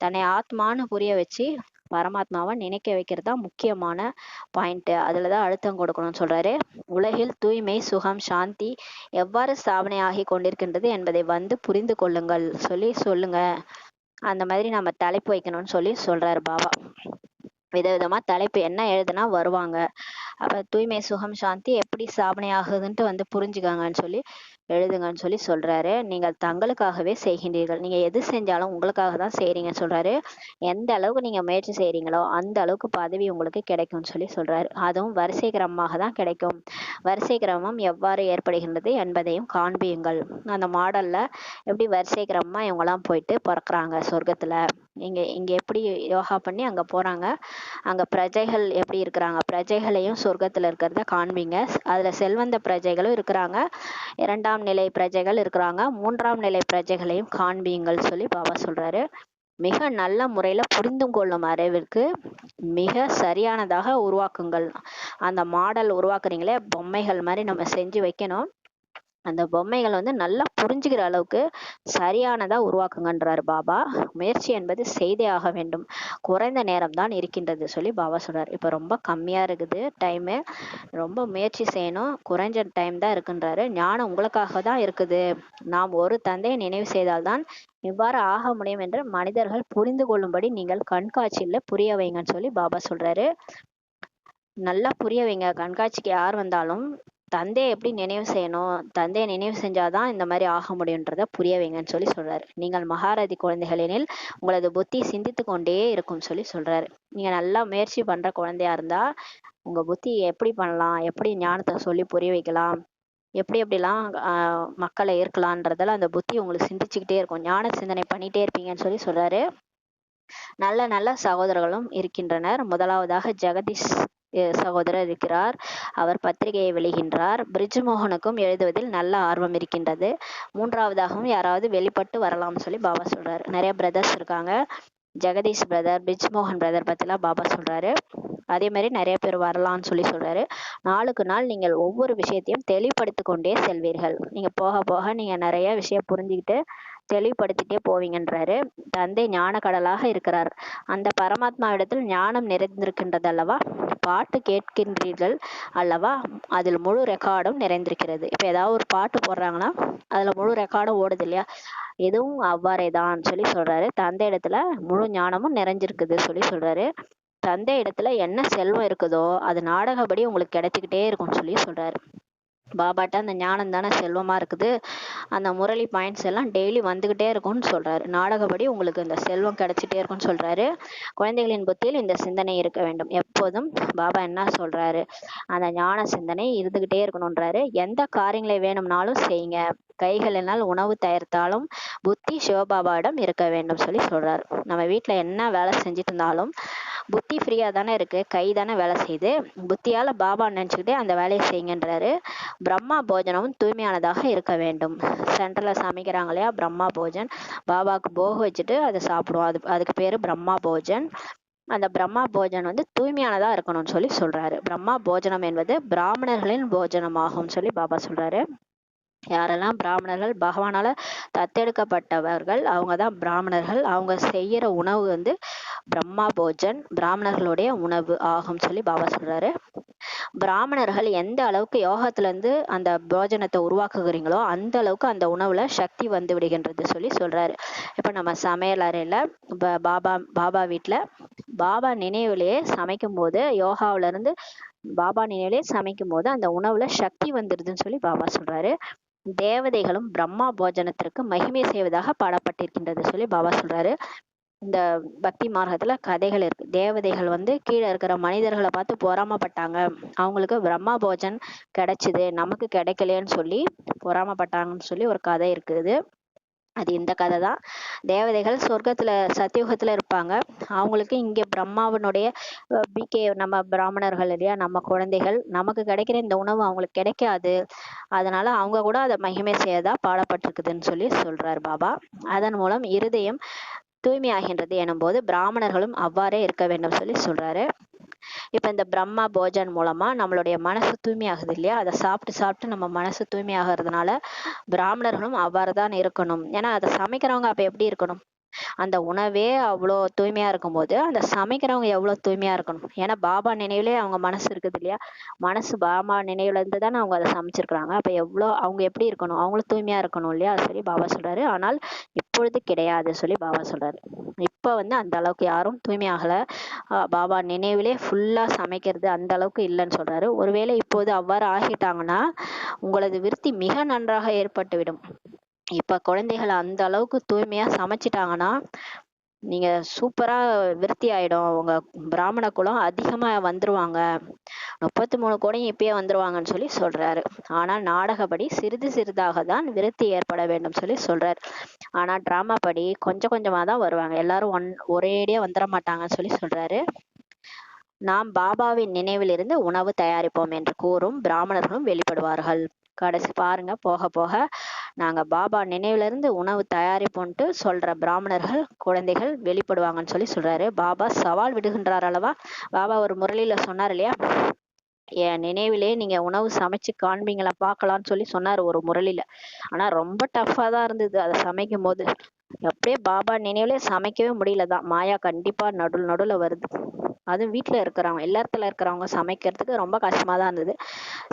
தன்னை ஆத்மான்னு புரிய வச்சு பரமாத்மாவை நினைக்க வைக்கிறது தான் முக்கியமான பாயிண்ட். அதுலதான் அழுத்தம் கொடுக்கணும்னு சொல்றாரு. உலகில் தூய்மை, சுகம், சாந்தி எவ்வாறு ஸ்தாபனையாகி கொண்டிருக்கின்றது என்பதை வந்து புரிந்து கொள்ளுங்கள் சொல்லுங்க. அந்த மாதிரி நம்ம தலைப்பு வைக்கணும்னு சொல்றாரு பாபா. விதவிதமா தலைப்பு என்ன எழுதுனா வருவாங்க. அப்ப தூய்மை, சுகம், சாந்தி எப்படி ஸ்தாபனை ஆகுதுன்ட்டு வந்து புரிஞ்சுக்காங்கன்னு எழுதுங்கன்னு சொல்றாரு. நீங்கள் தங்களுக்காகவே செய்கின்றீர்கள். நீங்க எது செஞ்சாலும் உங்களுக்காக தான் செய்றீங்கன்னு சொல்றாரு. எந்த அளவுக்கு நீங்க முயற்சி செய்றீங்களோ அந்த அளவுக்கு பதவி உங்களுக்கு கிடைக்கும்னு சொல்றாரு. அதுவும் வரிசை கிரமமாக தான் கிடைக்கும். வரிசை கிரமம் எவ்வாறு ஏற்படுகின்றது என்பதையும் காண்பியுங்கள். அந்த மாடல்ல எப்படி வரிசை கிரமமா இவங்கெல்லாம் போயிட்டு பிறக்குறாங்க சொர்க்கத்துல. இங்க எப்படி யோகா பண்ணி அங்க போறாங்க, அங்க பிரஜைகள் எப்படி இருக்கிறாங்க, பிரஜைகளையும் சொர்க்கத்துல இருக்கிறத காண்பீங்க. அதுல செல்வந்த பிரஜைகளும் இருக்கிறாங்க, 2ஆம் நிலை பிரஜைகள் இருக்கிறாங்க, 3ஆம் நிலை பிரஜைகளையும் காண்பீங்கள் சொல்லி பாபா சொல்றாரு. மிக நல்ல முறையில புரிந்து கொள்ளும் அறிவிற்கு மிக சரியானதாக உருவாக்குங்கள். அந்த மாடல் உருவாக்குறீங்களே, பொம்மைகள் மாதிரி நம்ம செஞ்சு வைக்கணும். அந்த பொம்மைகள் வந்து நல்லா புரிஞ்சுக்கிற அளவுக்கு சரியானதா உருவாக்குங்கன்றாரு பாபா. முயற்சி என்பது செய்தே ஆக வேண்டும். குறைந்த நேரம் தான் இருக்கின்றது சொல்லி பாபா சொல்றாரு. இப்ப ரொம்ப கம்மியா இருக்குது டைமு, ரொம்ப முயற்சி செய்யணும், குறைஞ்ச டைம் தான் இருக்குன்றாரு. ஞானம் உங்களுக்காக தான் இருக்குது. நாம் ஒரு தந்தையை நினைவு செய்தால்தான் இவ்வாறு ஆக முடியும் என்று மனிதர்கள் புரிந்து கொள்ளும்படி நீங்கள் கண்காட்சியில புரிய வைங்கன்னு சொல்லி பாபா சொல்றாரு. நல்லா புரிய வைங்க. கண்காட்சிக்கு யார் வந்தாலும் தந்தையை எப்படி நினைவு செய்யணும், தந்தையை நினைவு செஞ்சாதான் இந்த மாதிரி ஆக முடியுன்றத புரிய வைங்கன்னு சொல்றாரு. நீங்கள் மகாரதி குழந்தைகளினில் உங்களது புத்தி சிந்தித்து கொண்டே இருக்கும்னு சொல்றாரு. நீங்க நல்லா முயற்சி பண்ற குழந்தையா இருந்தா உங்க புத்தி எப்படி பண்ணலாம், எப்படி ஞானத்தை சொல்லி புரிய வைக்கலாம், எப்படிலாம் மக்களை ஈர்க்கலான்றதெல்லாம் அந்த புத்தி உங்களுக்கு சிந்திச்சுக்கிட்டே இருக்கும். ஞான சிந்தனை பண்ணிட்டே இருப்பீங்கன்னு சொல்றாரு. நல்ல நல்ல சகோதரர்களும் இருக்கின்றனர். முதலாவதாக ஜெகதீஷ் சகோதரர் இருக்கிறார். அவர் பத்திரிகையை வெளிகின்றார். பிரிஜ்மோகனுக்கும் எழுதுவதில் நல்ல ஆர்வம் இருக்கின்றது. 3ஆவதாகவும் யாராவது வெளிப்பட்டு வரலாம்னு சொல்லி பாபா சொல்றாரு. நிறைய பிரதர்ஸ் இருக்காங்க. ஜெகதீஷ் பிரதர், பிரிஜ்மோகன் பிரதர் பத்திலாம் பாபா சொல்றாரு. அதே மாதிரி நிறைய பேர் வரலாம்னு சொல்றாரு. நாளுக்கு நாள் நீங்கள் ஒவ்வொரு விஷயத்தையும் தெளிவுபடுத்தி கொண்டே செல்வீர்கள். நீங்க போக போக நீங்க நிறைய விஷயம் புரிஞ்சுக்கிட்டு தெளிவுபடுத்திட்டே போவீங்கன்றாரு. தந்தை ஞான கடலாக இருக்கிறார். அந்த பரமாத்மா இடத்தில் ஞானம் நிறைந்திருக்கின்றது அல்லவா. பாட்டு கேட்கின்றீர்கள் அல்லவா, அதில் முழு ரெக்கார்டும் நிறைந்திருக்கிறது. இப்ப ஏதாவது ஒரு பாட்டு போடுறாங்கன்னா அதுல முழு ரெக்கார்டும் ஓடுது இல்லையா, எதுவும் அவ்வாறே தான் சொல்றாரு. தந்தை இடத்துல முழு ஞானமும் நிறைஞ்சிருக்குது சொல்றாரு. தந்தை இடத்துல என்ன செல்வம் இருக்குதோ அது நாடகப்படி உங்களுக்கு கிடைச்சிக்கிட்டே இருக்கும்னு சொல்றாரு. பாபாட்ட அந்த ஞானம் தானே செல்வமா இருக்குது, அந்த முரளி பாயிண்ட்ஸ் எல்லாம் டெய்லி வந்துகிட்டே இருக்கும்னு சொல்றாரு. நாடகப்படி உங்களுக்கு இந்த செல்வம் கிடைச்சிட்டே இருக்கும்னு சொல்றாரு. குழந்தைகளின் புத்தியில் இந்த சிந்தனை இருக்க வேண்டும். எப்போதும் பாபா என்ன சொல்றாரு, அந்த ஞான சிந்தனை இருந்துகிட்டே இருக்கணும்ன்றாரு. எந்த காரியங்களை வேணும்னாலும் செய்யுங்க, கைகளினால் உணவு தயாரித்தாலும் புத்தி சிவபாபாவிடம் இருக்க வேண்டும் சொல்றாரு. நம்ம வீட்டுல என்ன வேலை செஞ்சுட்டு இருந்தாலும் புத்தி ஃப்ரீயா தானே இருக்கு, கை தானே வேலை செய்யுது, புத்தியால பாபா நினைச்சுக்கிட்டே அந்த வேலையை செய்யுங்கன்றாரு. பிரம்மா போஜனமும் தூய்மையானதாக இருக்க வேண்டும். சென்டர்ல சமைக்கிறாங்க இல்லையா பிரம்மா போஜன், பாபாவுக்கு போக வச்சுட்டு அதை சாப்பிடுவோம். அதுக்கு பேரு பிரம்மா போஜன். அந்த பிரம்மா போஜன் வந்து தூய்மையானதா இருக்கணும்னு சொல்றாரு. பிரம்மா போஜனம் என்பது பிராமணர்களின் போஜனமாகும் பாபா சொல்றாரு. யாரெல்லாம் பிராமணர்கள் பகவானால தத்தெடுக்கப்பட்டவர்கள் அவங்க தான் பிராமணர்கள். அவங்க செய்யற உணவு வந்து பிரம்மா போஜன், பிராமணர்களுடைய உணவு ஆகும் சொல்லி பாபா சொல்றாரு. பிராமணர்கள் எந்த அளவுக்கு யோகத்துல இருந்து அந்த போஜனத்தை உருவாக்குகிறீங்களோ அந்த அளவுக்கு அந்த உணவுல சக்தி வந்து விடுகின்றது சொல்லி சொல்றாரு. இப்ப நம்ம சமையல் அறையில பாபா வீட்டுல பாபா நினைவுலயே சமைக்கும் போது யோகாவில இருந்து பாபா நினைவிலே சமைக்கும் போது அந்த உணவுல சக்தி வந்துடுதுன்னு சொல்லி பாபா சொல்றாரு. தேவதைகளும் பிரம்மா போஜனத்திற்கு மகிமை செய்வதாக பாடப்பட்டிருக்கின்றது சொல்லி பாபா சொல்றாரு. இந்த பக்தி மார்க்கத்துல கதைகள் இருக்கு. தேவதைகள் வந்து கீழே இருக்கிற மனிதர்களை பார்த்து பொறாமப்பட்டாங்க. அவங்களுக்கு பிரம்மா போஜன் கிடைச்சுது, நமக்கு கிடைக்கலையேன்னு சொல்லி பொறாமப்பட்டாங்கன்னு சொல்லி ஒரு கதை இருக்குது. அது இந்த கதை தான். தேவதைகள் சொர்க்கத்துல சத்தியுகத்துல இருப்பாங்க. அவங்களுக்கு இங்க பிரம்மாவனுடைய பிகே நம்ம பிராமணர்கள் இல்லையா, நம்ம குழந்தைகள், நமக்கு கிடைக்கிற இந்த உணவு அவங்களுக்கு கிடைக்காது. அதனால அவங்க கூட அதை மகிமை செய்யதா பாடப்பட்டிருக்குதுன்னு சொல்லி சொல்றாரு பாபா. அதன் மூலம் இருதயம் தூய்மையாகின்றது எனும்போது பிராமணர்களும் அவ்வாறே இருக்க வேண்டும் சொல்லி சொல்றாரு. இப்ப இந்த பிரம்மா போஜன் மூலமா நம்மளுடைய மனசு தூய்மையாகுது இல்லையா, அதை சாப்பிட்டு சாப்பிட்டு நம்ம மனசு தூய்மையாகிறதுனால பிராமணர்களும் அவ்வாறுதான் இருக்கணும். ஏன்னா அதை சமைக்கிறவங்க அப்ப எப்படி இருக்கணும், அந்த உணவே அவ்வளோ தூய்மையா இருக்கும்போது அந்த சமைக்கிறவங்க எவ்வளவு தூய்மையா இருக்கணும். ஏன்னா பாபா நினைவுலே அவங்க மனசு இருக்குது இல்லையா, மனசு பாபா நினைவுல இருந்து தானே அவங்க அதை சமைச்சிருக்கிறாங்க. அப்ப அவங்க எப்படி இருக்கணும், அவங்களும் தூய்மையா இருக்கணும் இல்லையா சொல்லி பாபா சொல்றாரு. ஆனால் இப்பொழுது கிடையாது சொல்லி பாபா சொல்றாரு. இப்ப வந்து அந்த அளவுக்கு யாரும் தூய்மையாகல. பாபா நினைவிலே ஃபுல்லா சமைக்கிறது அந்த அளவுக்கு இல்லைன்னு சொல்றாரு. ஒருவேளை இப்போது அவ்வாறு ஆகிட்டாங்கன்னா உங்களது விருத்தி மிக நன்றாக ஏற்பட்டுவிடும். இப்ப குழந்தைகள் அந்த அளவுக்கு தூய்மையா சமைச்சிட்டாங்கன்னா நீங்க சூப்பரா விருத்தி ஆயிடும். உங்க பிராமண குலம் அதிகமா வந்துருவாங்க. 33 கோடியும் இப்பயே வந்துருவாங்கன்னு சொல்லி சொல்றாரு. ஆனா நாடகப்படி சிறிது சிறிதாக தான் விருத்தி ஏற்பட வேண்டும் சொல்லி சொல்றாரு. ஆனா டிராமா படி கொஞ்சம் கொஞ்சமா தான் வருவாங்க. எல்லாரும் ஒரேடியா வந்துட மாட்டாங்கன்னு சொல்லி சொல்றாரு. நாம் பாபாவின் நினைவிலிருந்து உணவு தயாரிப்போம் என்று கூறும் பிராமணர்களும் வெளிப்படுவார்கள். கடைசி பாருங்க, போக போக நாங்க பாபா நினைவுல இருந்து உணவு தயாரிப்போம்ட்டு சொல்ற பிராமணர்கள் குழந்தைகள் வெளிப்படுவாங்கன்னு சொல்லி சொல்றாரு. பாபா சவால் விடுகின்றார் அல்லவா. பாபா ஒரு முரளியில சொன்னார் இல்லையா, என் நினைவிலே நீங்க உணவு சமைச்சு காண்பீங்களா பார்க்கலாம்னு சொல்லி சொன்னாரு ஒரு முரளியில. ஆனா ரொம்ப டஃப்பா தான் இருந்தது அதை சமைக்கும் போது. அப்படியே பாபா நினைவுலே சமைக்கவே முடியலதான். மாயா கண்டிப்பா நடுவுல வருது. அதுவும் வீட்டுல இருக்கிறவங்க எல்லா இடத்துல இருக்கிறவங்க சமைக்கிறதுக்கு ரொம்ப கஷ்டமா தான் இருந்தது.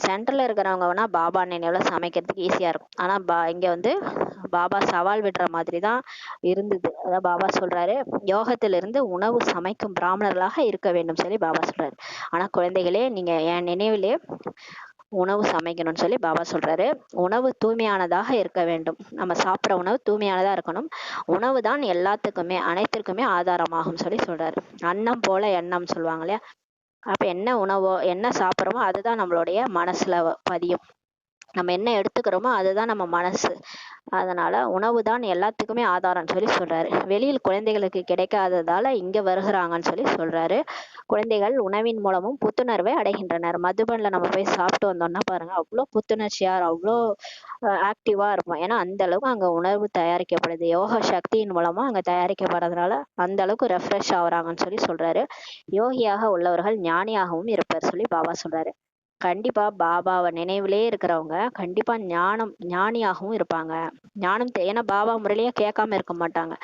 சென்டர்ல இருக்கிறவங்க வேணா பாபா நினைவுல சமைக்கிறதுக்கு ஈஸியா இருக்கும். ஆனா இங்க வந்து பாபா சவால் விடுற மாதிரி தான் இருந்தது. அதான் பாபா சொல்றாரு, யோகத்திலிருந்து உணவு சமைக்கும் பிராமணர்களாக இருக்க வேண்டும் சொல்லி பாபா சொல்றாரு. ஆனா குழந்தைகளே, நீங்க என் நினைவிலே உணவு சமைக்கணும்னு சொல்லி பாபா சொல்றாரு. உணவு தூய்மையானதாக இருக்க வேண்டும். நம்ம சாப்பிட்ற உணவு தூய்மையானதா இருக்கணும். உணவு தான் எல்லாத்துக்குமே அனைத்திற்குமே ஆதாரமாகும் சொல்லி சொல்றாரு. அன்னம் போல எண்ணம் சொல்லுவாங்க இல்லையா. அப்ப என்ன உணவோ என்ன சாப்பிட்றோமோ அதுதான் நம்மளுடைய மனசுல பதியும். நம்ம என்ன எடுத்துக்கிறோமோ அதுதான் நம்ம மனசு. அதனால உணவு தான் எல்லாத்துக்குமே ஆதாரம்னு சொல்லி சொல்றாரு. வெளியில் குழந்தைகளுக்கு கிடைக்காததால இங்க வருகிறாங்கன்னு சொல்லி சொல்றாரு. குழந்தைகள் உணவின் மூலமும் புத்துணர்வை அடைகின்றனர். மதுபன்ல நம்ம போய் சாப்பிட்டு வந்தோம்னா பாருங்க, அவ்வளோ புத்துணர்ச்சியா அவ்வளோ ஆக்டிவா இருப்போம். ஏன்னா அந்த அளவுக்கு அங்க உணவு தயாரிக்கப்படுது. யோக சக்தியின் மூலமா அங்க தயாரிக்கப்படுறதுனால அந்த அளவுக்கு ரெஃப்ரெஷ் ஆகுறாங்கன்னு சொல்லி சொல்றாரு. யோகியாக உள்ளவர்கள் ஞானியாகவும் இருப்பார் சொல்லி பாபா சொல்றாரு. கண்டிப்பா பாபாவை நினைவிலே இருக்கிறவங்க கண்டிப்பா ஞானியாகவும் இருப்பாங்க. ஏன்னா பாபா முரளியே கேட்காம இருக்க மாட்டாங்க.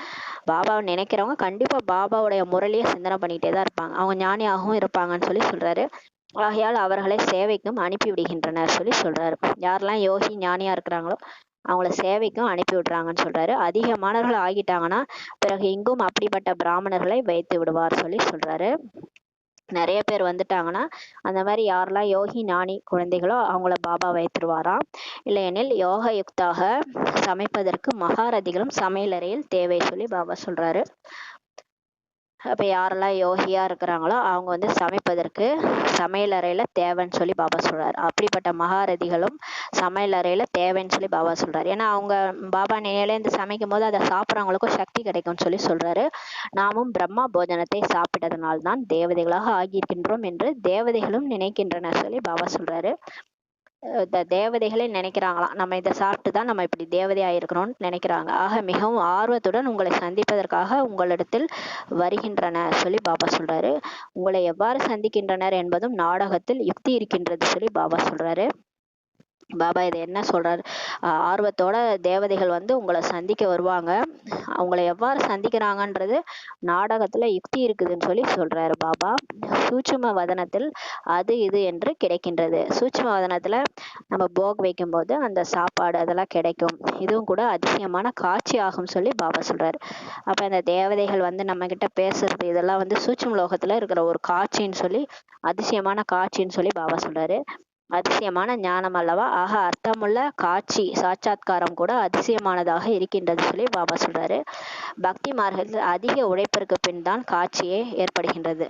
பாபாவை நினைக்கிறவங்க கண்டிப்பா பாபாவுடைய முரளியை சிந்தனை பண்ணிட்டே தான் இருப்பாங்க. அவங்க ஞானியாகவும் இருப்பாங்கன்னு சொல்லி சொல்றாரு. ஆகையால் அவர்களை சேவைக்கும் அனுப்பி விடுகின்றனர் சொல்லி சொல்றாரு. யாரெல்லாம் யோகி ஞானியா இருக்கிறாங்களோ அவங்கள சேவைக்கும் அனுப்பி விடுறாங்கன்னு சொல்றாரு. அதிக மாணவர்கள் ஆகிட்டாங்கன்னா பிறகு இங்கும் அப்படிப்பட்ட பிராமணர்களை வைத்து விடுவார் சொல்லி சொல்றாரு. நிறைய பேர் வந்துட்டாங்கன்னா அந்த மாதிரி யாரெல்லாம் யோகி ஞானி குழந்தைகளோ அவங்கள பாபா வைத்துருவாராம். இல்லையெனில் யோக யுக்தாக சமைப்பதற்கு மகாரதிகளும் சமையலறையில் தேவை சொல்லி பாபா சொல்றாரு. அப்ப யாரெல்லாம் யோகியா இருக்கிறாங்களோ அவங்க வந்து சமைப்பதற்கு சமையலறையில தேவைன்னு சொல்லி பாபா சொல்றாரு. அப்படிப்பட்ட மகாரதிகளும் சமையலறையில தேவைன்னு சொல்லி பாபா சொல்றாரு. ஏன்னா அவங்க பாபா நினைவுல இருந்து சமைக்கும் போது அதை சாப்பிட்றவங்களுக்கும் சக்தி கிடைக்கும்னு சொல்லி சொல்றாரு. நாமும் பிரம்மா போஜனத்தை சாப்பிட்டதனால்தான் தேவதைகளாக ஆகியிருக்கின்றோம் என்று தேவதைகளும் நினைக்கின்றனர் சொல்லி பாபா சொல்றாரு. தேவதைகளே நினைக்கிறாங்களாம், நம்ம இதை சாப்பிட்டு தான் நம்ம இப்படி தேவதையா இருக்கிறோம்னு நினைக்கிறாங்க. ஆக மிகவும் ஆர்வத்துடன் உங்களை சந்திப்பதற்காக உங்களிடத்தில் வருகின்றனர் சொல்லி பாபா சொல்றாரு. உங்களை எவ்வாறு சந்திக்கின்றனர் என்பதும் நாடகத்தில் யுக்தி இருக்கின்றது சொல்லி பாபா சொல்றாரு. பாபா இதை என்ன சொல்றாரு, ஆர்வத்தோட தேவதைகள் வந்து உங்களை சந்திக்க வருவாங்க. அவங்கள எவ்வாறு சந்திக்கிறாங்கன்றது நாடகத்துல யுக்தி இருக்குதுன்னு சொல்லி சொல்றாரு பாபா. சூட்சும வதனத்தில் அது இது என்று கிடைக்கின்றது. சூட்சும வதனத்துல நம்ம போக் வைக்கும்போது அந்த சாப்பாடு அதெல்லாம் கிடைக்கும். இதுவும் கூட அதிசயமான காட்சி ஆகும் சொல்லி பாபா சொல்றாரு. அப்ப இந்த தேவதைகள் வந்து நம்ம கிட்ட பேசுறது இதெல்லாம் வந்து சூட்சும லோகத்துல இருக்கிற ஒரு காட்சின்னு சொல்லி, அதிசயமான காட்சின்னு சொல்லி பாபா சொல்றாரு. அதிசயமான ஞானம் அல்லவா, ஆக அர்த்தமுள்ள காட்சி சாட்சாத்காரம் கூட அதிசயமானதாக இருக்கின்றது சொல்லி பாபா சொல்றாரு. பக்தி மார்க்கத்தில் அதிக உழைப்பிற்கு பின் தான் காட்சியே ஏற்படுகின்றது.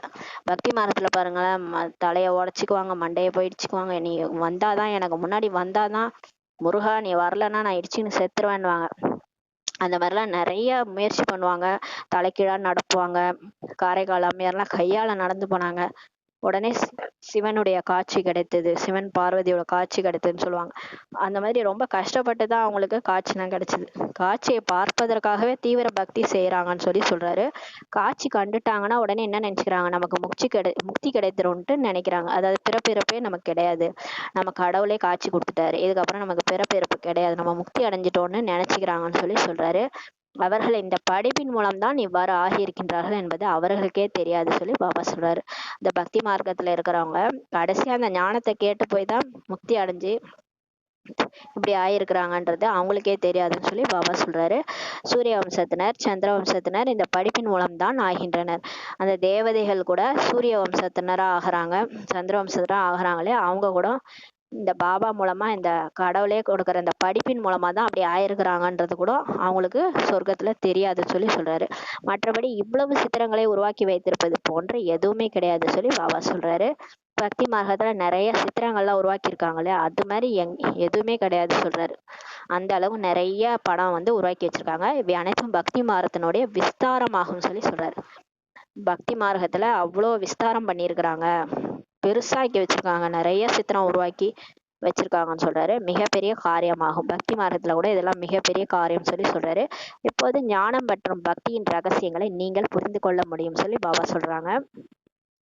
பக்தி மார்க்கத்துல பாருங்களேன், தலையை உடைச்சுக்குவாங்க, மண்டையை போயிடுச்சுக்குவாங்க, நீ வந்தாதான், எனக்கு முன்னாடி வந்தாதான், முருகா நீ வரலன்னா நான் இடிச்சுன்னு செத்துருவேன்னுவாங்க. அந்த மாதிரிலாம் நிறைய முயற்சி பண்ணுவாங்க. தலைக்கீழா நடப்புவாங்க. காரைக்கால் அம்மையார்லாம் கையால நடந்து போனாங்க. உடனே சிவனுடைய காட்சி கிடைத்தது, சிவன் பார்வதியோட காட்சி கிடைத்ததுன்னு சொல்லுவாங்க. அந்த மாதிரி ரொம்ப கஷ்டப்பட்டு தான் அவங்களுக்கு காட்சிலாம் கிடைச்சது. காட்சியை பார்ப்பதற்காகவே தீவிர பக்தி செய்யறாங்கன்னு சொல்லி சொல்றாரு. காட்சி கண்டுட்டாங்கன்னா உடனே என்ன நினைச்சுக்கிறாங்க, நமக்கு முக்தி கிடைத்திரும்ட்டு நினைக்கிறாங்க. அதாவது பிறப்பிறப்பே நமக்கு கிடையாது, நம்ம கடவுளே காட்சி கொடுத்துட்டாரு, இதுக்கப்புறம் நமக்கு பிறப்பிறப்பு கிடையாது, நம்ம முக்தி அடைஞ்சிட்டோம்னு நினைச்சுக்கிறாங்கன்னு சொல்லி சொல்றாரு. அவர்கள் இந்த படிப்பின் மூலம்தான் இவ்வாறு ஆகியிருக்கின்றார்கள் என்பது அவர்களுக்கே தெரியாது சொல்லி பாபா சொல்றாரு. இந்த பக்தி மார்க்கத்துல இருக்கிறவங்க கடைசியா அந்த ஞானத்தை கேட்டு போய் தான் முக்தி அடைஞ்சு இப்படி ஆயிருக்கிறாங்கன்றது அவங்களுக்கே தெரியாதுன்னு சொல்லி பாபா சொல்றாரு. சூரிய வம்சத்தினர், சந்திர வம்சத்தினர் இந்த படிப்பின் மூலம்தான் ஆகின்றனர். அந்த தேவதைகள் கூட சூரிய வம்சத்தினரா ஆகுறாங்க, சந்திர வம்சத்தினரா ஆகுறாங்களே, அவங்க கூட இந்த பாபா மூலமா, இந்த கடவுளே கொடுக்குற இந்த படிப்பின் மூலமா தான் அப்படி ஆயிருக்கிறாங்கன்றது கூட அவங்களுக்கு சொர்க்கத்துல தெரியாதுன்னு சொல்லி சொல்றாரு. மற்றபடி இவ்வளவு சித்திரங்களை உருவாக்கி வைத்திருப்பது போன்ற எதுவுமே கிடையாது சொல்லி பாபா சொல்றாரு. பக்தி மார்க்கத்துல நிறைய சித்திரங்கள்லாம் உருவாக்கி இருக்காங்களே, அது மாதிரி எதுவுமே கிடையாது சொல்றாரு. அந்த அளவு நிறைய படம் வந்து உருவாக்கி வச்சிருக்காங்க. இவை அனைத்தும் பக்தி மார்க்கத்தினுடைய விஸ்தாரமாகும் சொல்லி சொல்றாரு. பக்தி மார்க்கத்துல அவ்வளோ விஸ்தாரம் பண்ணியிருக்கிறாங்க, பெருசாக்கி வச்சிருக்காங்க, நிறைய சித்திரம் உருவாக்கி வச்சிருக்காங்கன்னு சொல்றாரு. மிகப்பெரிய காரியமாகும் பக்தி மார்க்கத்துல கூட இதெல்லாம் மிகப்பெரிய காரியம் சொல்லி சொல்றாரு. இப்போது ஞானம் மற்றும் பக்தியின் ரகசியங்களை நீங்கள் புரிந்து கொள்ள முடியும் சொல்லி பாபா சொல்றாங்க.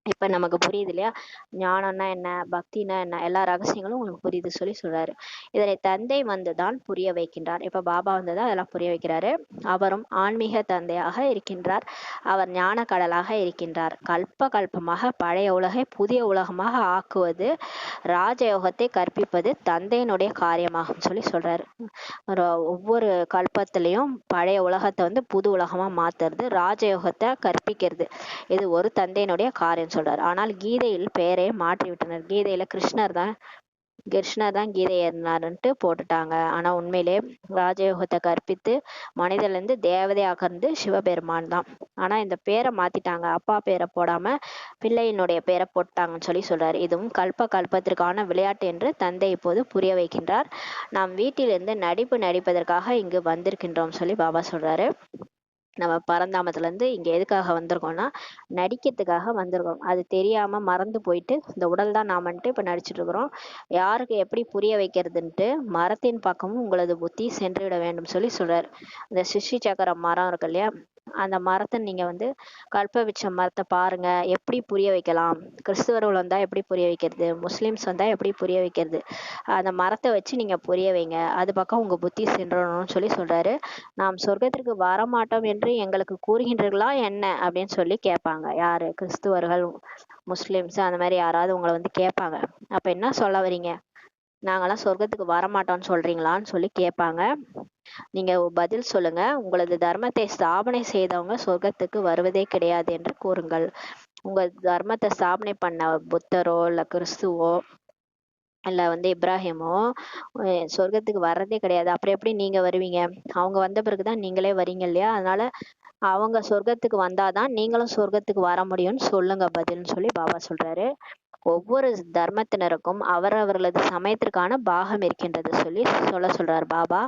இப்ப நமக்கு புரியுது இல்லையா, ஞானம்னா என்ன, பக்தினா என்ன, எல்லா ரகசியங்களும் உங்களுக்கு புரியுது சொல்லி சொல்றாரு. இதனை தந்தை வந்துதான் புரிய வைக்கின்றார். இப்ப பாபா வந்துதான் அதெல்லாம் புரிய வைக்கிறாரு. அவரும் ஆன்மீக தந்தையாக இருக்கின்றார். அவர் ஞான கடலாக இருக்கின்றார். கல்ப கல்பமாக பழைய உலகை புதிய உலகமாக ஆக்குவது, ராஜயோகத்தை கற்பிப்பது தந்தையினுடைய காரியமாகும் சொல்லி சொல்றாரு. ஒவ்வொரு கல்பத்திலையும் பழைய உலகத்தை வந்து புது உலகமா மாத்துறது, ராஜயோகத்தை கற்பிக்கிறது, இது ஒரு தந்தையினுடைய காரியம் சொல்றாரு. ஆனால் கீதையில் பெயரை மாற்றி விட்டனர். கீதையில கிருஷ்ணர் தான் கீதை ஏறினாருன்ட்டு போட்டுட்டாங்க. ஆனா உண்மையிலே ராஜயோகத்தை கற்பித்து மனிதர்ல இருந்து தேவதையாகிறது சிவபெருமான் தான். ஆனா இந்த பேரை மாத்திட்டாங்க, அப்பா பேரை போடாம பிள்ளையினுடைய பேரை போட்டாங்கன்னு சொல்லி சொல்றாரு. இதுவும் கல்பத்திற்கான விளையாட்டு என்று தந்தை இப்போது புரிய வைக்கின்றார். நாம் வீட்டிலிருந்து நடிப்பதற்காக இங்கு வந்திருக்கின்றோம் சொல்லி பாபா சொல்றாரு. நம்ம பரந்தாமத்துல இருந்து இங்க எதுக்காக வந்திருக்கோம்னா நடிக்கிறதுக்காக வந்திருக்கோம். அது தெரியாம மறந்து போயிட்டு இந்த உடல் தான் நாமன்ட்டு இப்ப நடிச்சிட்டு இருக்கிறோம். யாருக்கு எப்படி புரிய வைக்கிறதுன்ட்டு மரத்தின் பக்கமும் உங்களது புத்தி சென்றுவிட வேண்டும் சொல்லி சொல்றாரு. இந்த சிருஷ்டி சக்கர மரம் இருக்கு இல்லையா, அந்த மரத்தை நீங்க வந்து கல்பவிச்ச மரத்தை பாருங்க, எப்படி புரிய வைக்கலாம், கிறிஸ்துவர்கள் வந்தா எப்படி புரிய வைக்கிறது, முஸ்லிம்ஸ் வந்தா எப்படி புரிய வைக்கிறது, அந்த மரத்தை வச்சு நீங்க புரிய வைங்க, அது பக்கம் உங்க புத்தி சென்றணும்னு சொல்லி சொல்றாரு. நாம் சொர்க்கத்திற்கு வரமாட்டோம் என்று எங்களுக்கு கூறுகின்றீர்களா என்ன அப்படின்னு சொல்லி கேட்பாங்க. யாரு, கிறிஸ்துவர்கள், முஸ்லிம்ஸ் அந்த மாதிரி யாராவது உங்களை வந்து கேட்பாங்க. அப்ப என்ன சொல்ல வரீங்க, நாங்கெல்லாம் சொர்க்கத்துக்கு வரமாட்டோம்னு சொல்றீங்களான்னு சொல்லி கேட்பாங்க. நீங்க பதில் சொல்லுங்க, உங்களது தர்மத்தை ஸ்தாபனை செய்தவங்க சொர்க்கத்துக்கு வருவதே கிடையாது என்று கூறுங்கள். உங்க தர்மத்தை ஸ்தாபனை பண்ண புத்தரோ இல்ல கிறிஸ்துவோ இல்ல வந்து இப்ராஹிமோ சொர்க்கத்துக்கு வர்றதே கிடையாது. அப்புறம் எப்படி நீங்க வருவீங்க, அவங்க வந்த பிறகுதான் நீங்களே வரீங்க இல்லையா, அதனால அவங்க சொர்க்கத்துக்கு வந்தாதான் நீங்களும் சொர்க்கத்துக்கு வர முடியும்னு சொல்லுங்க பதில்னு சொல்லி பாபா சொல்றாரு. ஒவ்வொரு தர்மத்தினருக்கும் அவரவர்களது சமயத்திற்கான பாகம் இருக்கின்றது சொல்லி சொல்றாரு பாபா.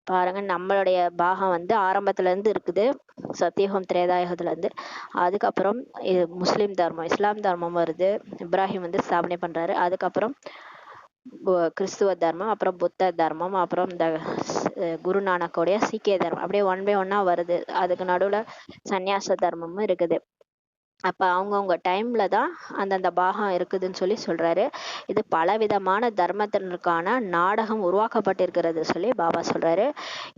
பாருங்க, நம்மளுடைய பாகம் வந்து ஆரம்பத்துல இருந்து இருக்குது, சத்தியகம் திரேதாயுகத்துல இருந்து. அதுக்கப்புறம் முஸ்லிம் தர்மம், இஸ்லாம் தர்மம் வருது, இப்ராஹிம் வந்து ஸ்தாபனை பண்றாரு. அதுக்கப்புறம் கிறிஸ்துவ தர்மம், அப்புறம் புத்த தர்மம், அப்புறம் இந்த குருநானக்கோடைய சீக்கிய தர்மம், அப்படியே ஒன் பை ஒன்னா வருது. அதுக்கு நடுவுல சந்நியாச தர்மமும் இருக்குது. அப்ப அவங்கவுங்க டைம்ல தான் அந்தந்த பாகம் இருக்குதுன்னு சொல்லி சொல்றாரு. இது பலவிதமான தர்மத்தினருக்கான நாடகம் உருவாக்கப்பட்டிருக்கிறது சொல்லி பாபா சொல்றாரு.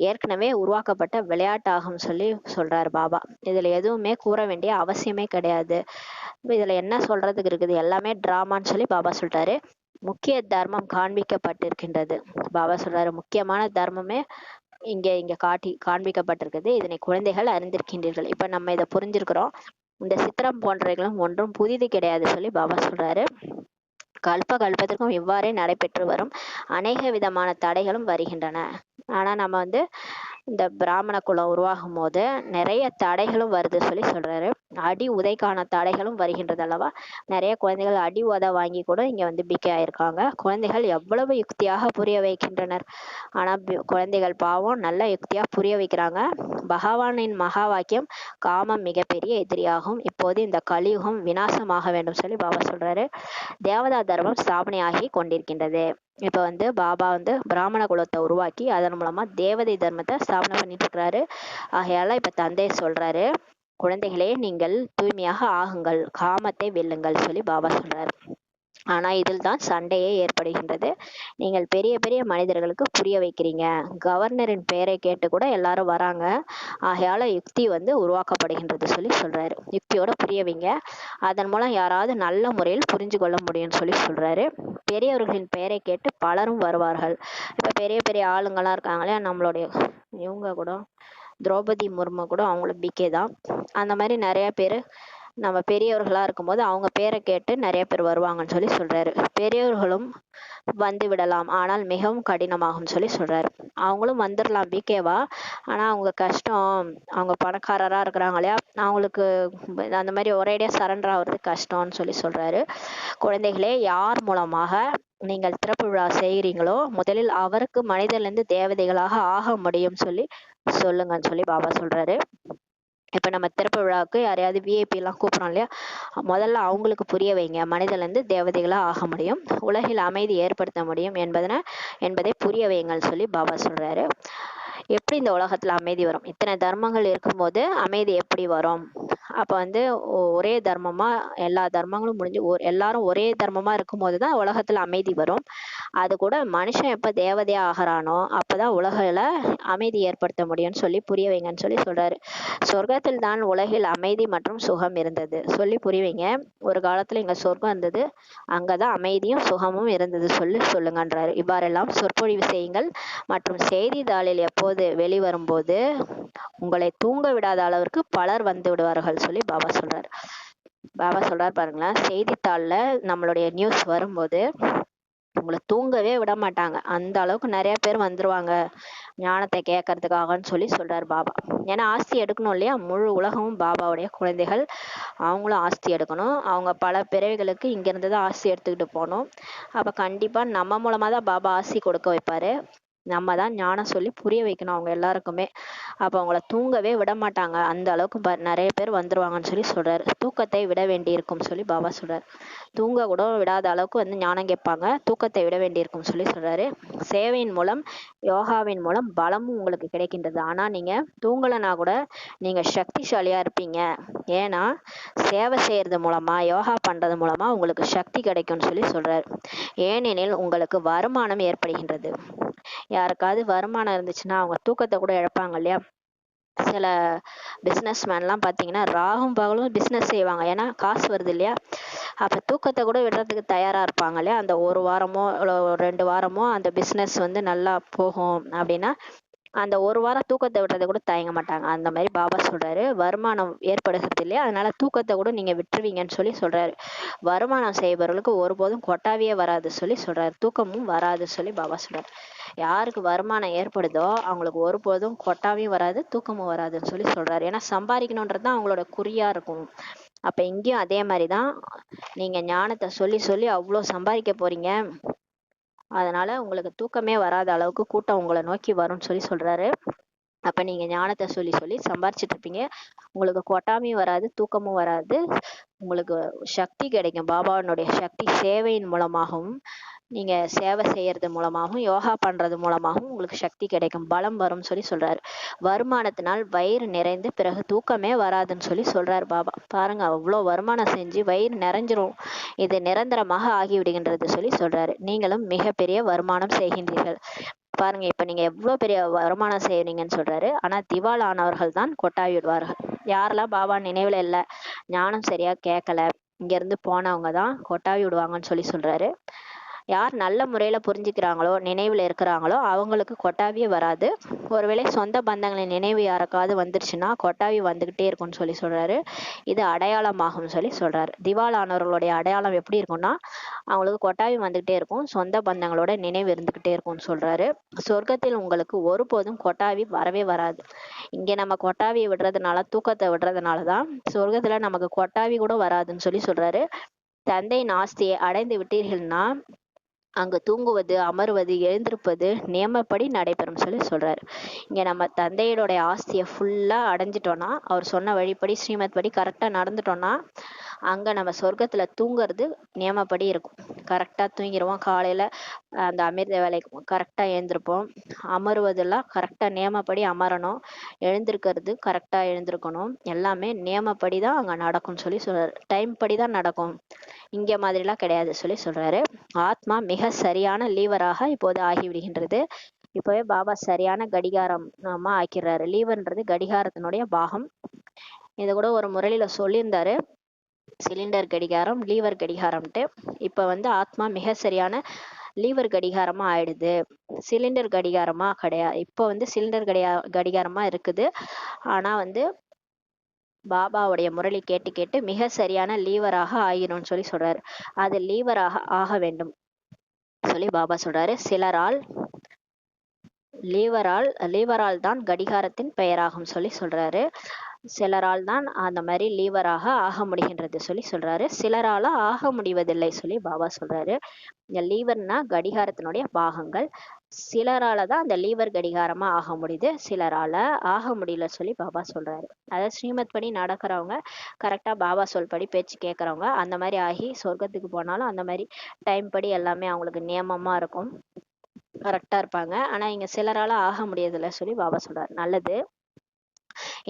ஏற்கனவே உருவாக்கப்பட்ட விளையாட்டாகும் சொல்லி சொல்றாரு பாபா. இதுல எதுவுமே கூற வேண்டிய அவசியமே கிடையாது. இதுல என்ன சொல்றதுக்கு இருக்குது, எல்லாமே டிராமான்னு சொல்லி பாபா சொல்லிட்டாரு. முக்கிய தர்மம் காண்பிக்கப்பட்டிருக்கின்றது. பாபா சொல்றாரு, முக்கியமான தர்மமே இங்க இங்க காண்பிக்கப்பட்டிருக்குது. இதனை குழந்தைகள் அறிந்திருக்கின்றீர்கள். இப்ப நம்ம இதை புரிஞ்சிருக்கிறோம். இந்த சித்திரம் போன்றவைகளும் ஒன்றும் புதிது கிடையாது சொல்லி பாபா சொல்றாரு. கல்பத்திற்கும் இவ்வாறே நடைபெற்று வரும். அநேக விதமான தடைகளும் வருகின்றன. ஆனா நம்ம இந்த பிராமண குலம் உருவாகும் போது நிறைய தடைகளும் வருது சொல்லி சொல்றாரு. அடி உதைக்கான தடைகளும் வருகின்றது அல்லவா. நிறைய குழந்தைகள் அடி உதை வாங்கி கூட இங்க பிகே ஆயிருக்காங்க. குழந்தைகள் எவ்வளவு யுக்தியாக புரிய வைக்கின்றனர். ஆனா குழந்தைகள் பாவம் நல்ல யுக்தியா புரிய வைக்கிறாங்க. பகவானின் மகா வாக்கியம், காமம் மிகப்பெரிய எதிரியாகும். இப்போது இந்த கலியுகம் விநாசமாக வேண்டும் சொல்லி பாபா சொல்றாரு. தேவதா தர்மம் ஸ்தாபனையாகி கொண்டிருக்கின்றது. இப்ப பாபா பிராமண குலத்தை உருவாக்கி அதன் மூலமா தேவதை தர்மத்தை ஸ்தாபனை பண்ணிட்டு இருக்கிறாரு. ஆகையால இப்ப தந்தை சொல்றாரு, குழந்தைகளே நீங்கள் தூய்மையாக ஆகுங்கள், காமத்தை வெல்லுங்கள் சொல்லி பாபா சொல்றாரு. ஆனா இதில் தான் சண்டையே ஏற்படுகின்றது. நீங்கள் பெரிய பெரிய மனிதர்களுக்கு புரிய வைக்கிறீங்க. கவர்னரின் பெயரை கேட்டு கூட எல்லாரும் வராங்க. ஆகையால யுக்தி உருவாக்கப்படுகின்றது சொல்லி சொல்றாரு. யுக்தியோட புரிய வைங்க, அதன் மூலம் யாராவது நல்ல முறையில் புரிஞ்சு கொள்ள முடியும்னு சொல்லி சொல்றாரு. பெரியவர்களின் பெயரை கேட்டு பலரும் வருவார்கள். இப்ப பெரிய பெரிய ஆளுங்கெல்லாம் இருக்காங்களே, நம்மளுடைய இவங்க கூட திரௌபதி முர்மு கூட அவங்களும் பிகே தான். அந்த மாதிரி நிறைய பேர் நம்ம பெரியவர்களா இருக்கும்போது அவங்க பேரை கேட்டு நிறைய பேர் வருவாங்கன்னு சொல்லி சொல்றாரு. பெரியவர்களும் வந்து விடலாம், ஆனால் மிகவும் கடினமாகும் சொல்லி சொல்றாரு. அவங்களும் வந்துடலாம் பிகேவா, ஆனா அவங்க கஷ்டம். அவங்க பணக்காரரா இருக்கிறாங்க இல்லையா, அவங்களுக்கு அந்த மாதிரி ஒரேடியா சரண்டர் ஆகுறது கஷ்டம்னு சொல்லி சொல்றாரு. குழந்தைகளே, யார் மூலமாக நீங்கள் திறப்பு விழா செய்கிறீங்களோ முதலில் அவருக்கு மனிதர்லேருந்து தேவதைகளாக ஆக முடியும் சொல்லி சொல்லுங்கன்னு சொல்லி பாபா சொல்றாரு. இப்ப நம்ம திறப்பு விழாவுக்கு யாரையாவது விஐபி எல்லாம் கூப்பிடுறோம் இல்லையா, முதல்ல அவங்களுக்கு புரிய வைங்க, மனிதர்லேருந்து தேவதைகளா ஆக முடியும், உலகில் அமைதி ஏற்படுத்த முடியும் என்பதை புரிய வைங்கன்னு சொல்லி பாபா சொல்றாரு. எப்படி இந்த உலகத்துல அமைதி வரும்? இத்தனை தர்மங்கள் இருக்கும்போது அமைதி எப்படி வரும்? அப்ப ஒரே தர்மமா எல்லா தர்மங்களும் முடிஞ்சு எல்லாரும் ஒரே தர்மமா இருக்கும்போதுதான் உலகத்துல அமைதி வரும். அது கூட மனுஷன் எப்ப தேவதையா ஆகிறானோ அப்பதான் உலகில அமைதி ஏற்படுத்த முடியும்னு சொல்லி புரிய வைங்கன்னு சொல்லி சொல்றாரு. சொர்க்கத்தில் தான் உலகில் அமைதி மற்றும் சுகம் இருந்தது சொல்லி புரிய வைங்க. ஒரு காலத்துல இங்க சொர்க்கம் இருந்தது, அங்கதான் அமைதியும் சுகமும் இருந்தது சொல்லி சொல்லுங்கன்றாரு. இவ்வாறெல்லாம் சொற்பொழிவு செய்யுங்கள் மற்றும் செய்தித்தாளில் எப்போது வெளிவரும்போது உங்களை தூங்க விடாத அளவிற்கு பலர் வந்து விடுவார்கள் சொல்லி பாபா சொல்றாரு. பாபா சொல்றாரு பாருங்களேன், செய்தித்தாள்ல நம்மளுடைய நியூஸ் வரும்போது உங்களை தூங்கவே விட மாட்டாங்க. அந்த அளவுக்கு நிறைய பேர் வந்துருவாங்க ஞானத்தை கேட்கறதுக்காகன்னு சொல்லி சொல்றாரு பாபா. ஏன்னா ஆஸ்தி எடுக்கணும் இல்லையா, முழு உலகமும் பாபாவுடைய குழந்தைகள், அவங்களும் ஆஸ்தி எடுக்கணும். அவங்க பல பிறவிகளுக்கு இங்க இருந்துதான் ஆஸ்தி எடுத்துக்கிட்டு போகணும். அப்ப கண்டிப்பா நம்ம மூலமா தான் பாபா ஆஸ்தி கொடுக்க வைப்பாரு. நம்ம தான் ஞானம் சொல்லி புரிய வைக்கணும் அவங்க எல்லாருக்குமே. அப்ப அவங்கள தூங்கவே விட மாட்டாங்க. அந்த அளவுக்கு நிறைய பேர் வந்துருவாங்கன்னு சொல்லி சொல்றாரு. தூக்கத்தை விட வேண்டி இருக்கும் சொல்லி பாபா சொல்றாரு. தூங்க கூட விடாத அளவுக்கு ஞானம் கேட்பாங்க, தூக்கத்தை விட வேண்டியிருக்கும் சொல்லி சொல்றாரு. சேவையின் மூலம், யோகாவின் மூலம் பலமும் உங்களுக்கு கிடைக்கின்றது. ஆனா நீங்க தூங்கலைன்னா கூட நீங்க சக்திசாலியா இருப்பீங்க. ஏன்னா சேவை செய்யறது மூலமா, யோகா பண்றது மூலமா உங்களுக்கு சக்தி கிடைக்கும்னு சொல்லி சொல்றாரு. ஏனெனில் உங்களுக்கு வருமானம் ஏற்படுகின்றது. யாருக்காவது வருமானம் இருந்துச்சுன்னா அவங்க தூக்கத்தை கூட இழப்பாங்க இல்லையா. சில பிசினஸ் மேன்லாம் பாத்தீங்கன்னா ராகும் பகலும் பிசினஸ் செய்வாங்க, ஏன்னா காசு வருது இல்லையா. அப்ப தூக்கத்தை கூட விடுறதுக்கு தயாரா இருப்பாங்க இல்லையா. அந்த ஒரு வாரமோ 2 வாரமோ அந்த பிசினஸ் நல்லா போகும் அப்படின்னா அந்த ஒரு வாரம் தூக்கத்தை விடுறதை கூட தயங்க மாட்டாங்க. அந்த மாதிரி பாபா சொல்றாரு, வருமானம் ஏற்படுகிறது இல்லையா, அதனால தூக்கத்தை கூட நீங்க விட்டுருவீங்கன்னு சொல்லி சொல்றாரு. வருமானம் செய்பவர்களுக்கு ஒருபோதும் கொட்டாவியே வராது சொல்லி சொல்றாரு, தூக்கமும் வராது சொல்லி பாபா சொல்றாரு. யாருக்கு வருமானம் ஏற்படுதோ அவங்களுக்கு ஒருபோதும் கொட்டாவியும் வராது, தூக்கமும் வராதுன்னு சொல்லி சொல்றாரு. ஏன்னா சம்பாதிக்கணும்ன்றதுதான் அவங்களோட குறியா இருக்கும். அப்ப இங்கேயும் அதே மாதிரிதான், நீங்க ஞானத்தை சொல்லி சொல்லி அவ்வளவு சம்பாதிக்க போறீங்க, அதனால உங்களுக்கு தூக்கமே வராத அளவுக்கு கூட்டம் உங்களை நோக்கி வரும்னு சொல்லி சொல்றாரு. அப்ப நீங்க ஞானத்தை சொல்லி சொல்லி சம்பாரிச்சிட்டு இருப்பீங்க, உங்களுக்கு கொட்டாமையும் வராது, தூக்கமும் வராது, உங்களுக்கு சக்தி கிடைக்கும். பாபாவினுடைய சக்தி சேவையின் மூலமாகவும் நீங்க சேவை செய்யறது மூலமாகவும் யோகா பண்றது மூலமாகவும் உங்களுக்கு சக்தி கிடைக்கும், பலம் வரும்னு சொல்லி சொல்றாரு. வருமானத்தினால் வயிறு நிறைந்து பிறகு தூக்கமே வராதுன்னு சொல்லி சொல்றாரு பாபா. பாருங்க, அவ்வளோ வருமானம் செஞ்சு வயிறு நிறைஞ்சிரும், இது நிரந்தரமாக ஆகிவிடுகின்றது சொல்லி சொல்றாரு. நீங்களும் மிகப்பெரிய வருமானம் செய்கின்றீர்கள். பாருங்க, இப்ப நீங்க எவ்வளவு பெரிய வருமானம் செய்யறீங்கன்னு சொல்றாரு. ஆனா திவால் ஆனவர்கள் தான் கொட்டாவி விடுவார்கள். யாரெல்லாம் பாபா நினைவுல இல்ல, ஞானம் சரியா கேட்கல, இங்க இருந்து போனவங்க தான் கொட்டாவி விடுவாங்கன்னு சொல்லி சொல்றாரு. யார் நல்ல முறையில புரிஞ்சுக்கிறாங்களோ, நினைவுல இருக்கிறாங்களோ அவங்களுக்கு கொட்டாவியே வராது. ஒருவேளை சொந்த பந்தங்களின் நினைவு யாருக்காவது வந்துருச்சுன்னா கொட்டாவி வந்துகிட்டே இருக்கும்னு சொல்லி சொல்றாரு. இது அடையாளமாகும் சொல்லி சொல்றாரு. திவாலானவர்களுடைய அடையாளம் எப்படி இருக்கும்னா, அவங்களுக்கு கொட்டாவி வந்துகிட்டே இருக்கும், சொந்த பந்தங்களோட நினைவு இருந்துகிட்டே இருக்கும்னு சொல்றாரு. சொர்க்கத்தில் உங்களுக்கு ஒருபோதும் கொட்டாவி வரவே வராது. இங்க நம்ம கொட்டாவியை விடுறதுனால, தூக்கத்தை விடுறதுனாலதான் சொர்க்கத்துல நமக்கு கொட்டாவி கூட வராதுன்னு சொல்லி சொல்றாரு. தந்தையின் ஆஸ்தியை அடைந்து விட்டீர்கள்னா அங்க தூங்குவது, அமருவது, எழுந்திருப்பது நியமப்படி நடைபெறும் சொல்லி சொல்றாரு. இங்க நம்ம தந்தையோடைய ஆஸ்தியை ஃபுல்லா அடைஞ்சிட்டோம்னா, அவர் சொன்ன வழிப்படி ஸ்ரீமத் படி கரெக்டா நடந்துட்டோம்னா, அங்க நம்ம சொர்க்கத்துல தூங்குறது நியமப்படி இருக்கும். கரெக்டா தூங்கிடுவோம். காலையில அந்த அமிர்த வேலைக்கு கரெக்டா எழுந்திருப்போம். அமருவதெல்லாம் கரெக்டா நியமப்படி அமரணும். எழுந்திருக்கிறது கரெக்டா எழுந்திருக்கணும். எல்லாமே நியமப்படி தான் அங்க நடக்கும்னு சொல்லி சொல்றாரு. டைம் படி தான் நடக்கும், இங்க மாதிரிலாம் கிடையாது சொல்லி சொல்றாரு. ஆத்மா மிக சரியான லீவராக இப்போது ஆகிவிடுகின்றது. இப்பவே பாபா சரியான கடிகாரம் ஆக்கிறாரு. லீவர்ன்றது கடிகாரத்தினுடைய பாகம். இதை கூட ஒரு முறையில சொல்லியிருந்தாரு, சிலிண்டர் கடிகாரம், லீவர் கடிகாரம்ட்டு. இப்ப ஆத்மா மிக சரியான லீவர் கடிகாரமா ஆயிடுது, சிலிண்டர் கடிகாரமா கிடையாது. இப்போ சிலிண்டர் கடிகாரமா இருக்குது. ஆனா பாபாவுடைய முரளி கேட்டு கேட்டு மிக சரியான லீவராக ஆகிரும்னு சொல்லி சொல்றாரு. அது லீவராக ஆக வேண்டும் சொல்லி பாபா சொல்றாரு. சிலரால் லீவரால் தான் கடிகாரத்தின் பெயராகும் சொல்லி சொல்றாரு. சிலரால் தான் அந்த மாதிரி லீவராக ஆக முடிகின்றது சொல்லி சொல்றாரு. சிலரால ஆக முடிவதில்லை சொல்லி பாபா சொல்றாரு. இந்த லீவர்னா கடிகாரத்தினுடைய பாகங்கள். சிலரால தான் அந்த லீவர் கடிகாரமா ஆக முடியுது, சிலரால ஆக முடியல சொல்லி பாபா சொல்றாரு. அதாவது ஸ்ரீமத் படி நடக்கிறவங்க, கரெக்டா பாபா சொல்படி பேச்சு கேட்கறவங்க அந்த மாதிரி ஆகி சொர்க்கத்துக்கு போனாலும் அந்த மாதிரி டைம் படி எல்லாமே அவங்களுக்கு நியமமா இருக்கும், கரெக்டா இருப்பாங்க. ஆனா இங்க சிலரால ஆக முடியதில்லை சொல்லி பாபா சொல்றாரு. நல்லது.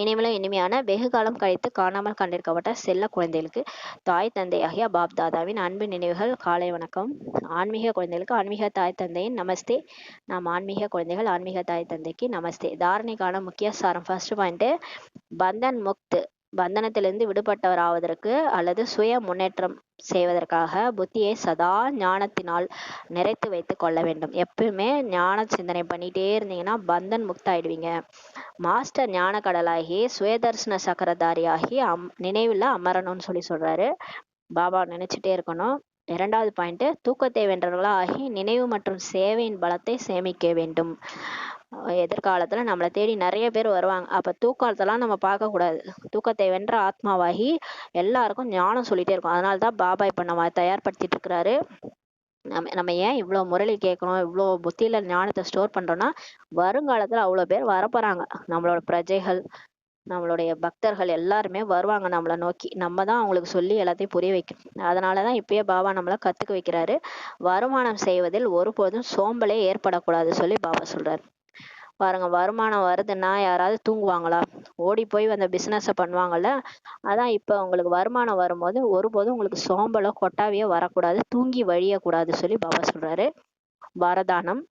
இனிமேலும் இனிமையான வெகு காலம் கழித்து காணாமல் கண்டிருக்கப்பட்ட செல்ல குழந்தைகளுக்கு தாய் தந்தையாகிய பாப் தாதாவின் அன்பு நினைவுகள். காலை வணக்கம். ஆன்மீக குழந்தைகளுக்கு ஆன்மீக தாய் தந்தையின் நமஸ்தே. நாம் ஆன்மீக குழந்தைகள் ஆன்மீக தாய் தந்தைக்கு நமஸ்தே. தாரணைக்கான முக்கிய சாரம். ஃபர்ஸ்ட் பாயிண்ட், பந்தன் முக்த், பந்தனத்திலிருந்து விடுபட்டவர் ஆவதற்கு அல்லது சுய முன்னேற்றம் செய்வதற்காக புத்தியை சதா ஞானத்தினால் நிறைத்து வைத்து கொள்ள வேண்டும். எப்பவுமே ஞான சிந்தனை பண்ணிட்டே இருந்தீங்கன்னா பந்தன் முக்த ஆயிடுவீங்க. மாஸ்டர் ஞான கடலாகி சுயதர்சன சக்கரதாரியாகி நினைவுல அமரணும்னு சொல்லி சொல்றாரு. பாபா நினைச்சிட்டே இருக்கணும். இரண்டாவது பாயிண்ட், தூக்கத்தை வென்றவர்களா ஆகி நினைவு மற்றும் சேவையின் பலத்தை சேமிக்க வேண்டும். எதிர்காலத்துல நம்மளை தேடி நிறைய பேர் வருவாங்க. அப்ப தூக்கத்தெல்லாம் நம்ம பார்க்க கூடாது. தூக்கத்தை வென்ற ஆத்மாவாகி எல்லாருக்கும் ஞானம் சொல்லிட்டே இருக்கும். அதனாலதான் பாபா இப்ப நம்ம தயார்படுத்திட்டு இருக்கிறாரு. நம்ம ஏன் இவ்வளவு முரளி கேட்கணும், இவ்வளவு புத்தியில ஞானத்தை ஸ்டோர் பண்றோம்னா, வருங்காலத்துல அவ்வளவு பேர் வரப்போறாங்க. நம்மளோட பிரஜைகள், நம்மளுடைய பக்தர்கள் எல்லாருமே வருவாங்க நம்மளை நோக்கி. நம்ம தான் அவங்களுக்கு சொல்லி எல்லாத்தையும் புரிய வைக்கணும். அதனாலதான் இப்பயே பாபா நம்மளை கத்துக்க வைக்கிறாரு. வருமானம் செய்வதில் ஒருபோதும் சோம்பலே ஏற்படக்கூடாது சொல்லி பாபா சொல்றாரு. பாருங்க, வருமானம் வருதுன்னா யாராவது தூங்குவாங்களா? ஓடி போய் அந்த பிசினஸ பண்ணுவாங்கல்ல. அதான் இப்ப உங்களுக்கு வருமானம் வரும்போது ஒருபோதும் உங்களுக்கு சோம்பலோ கொட்டாவியோ வரக்கூடாது, தூங்கி வழியக்கூடாது சொல்லி பாபா சொல்றாரு. வரதானம்.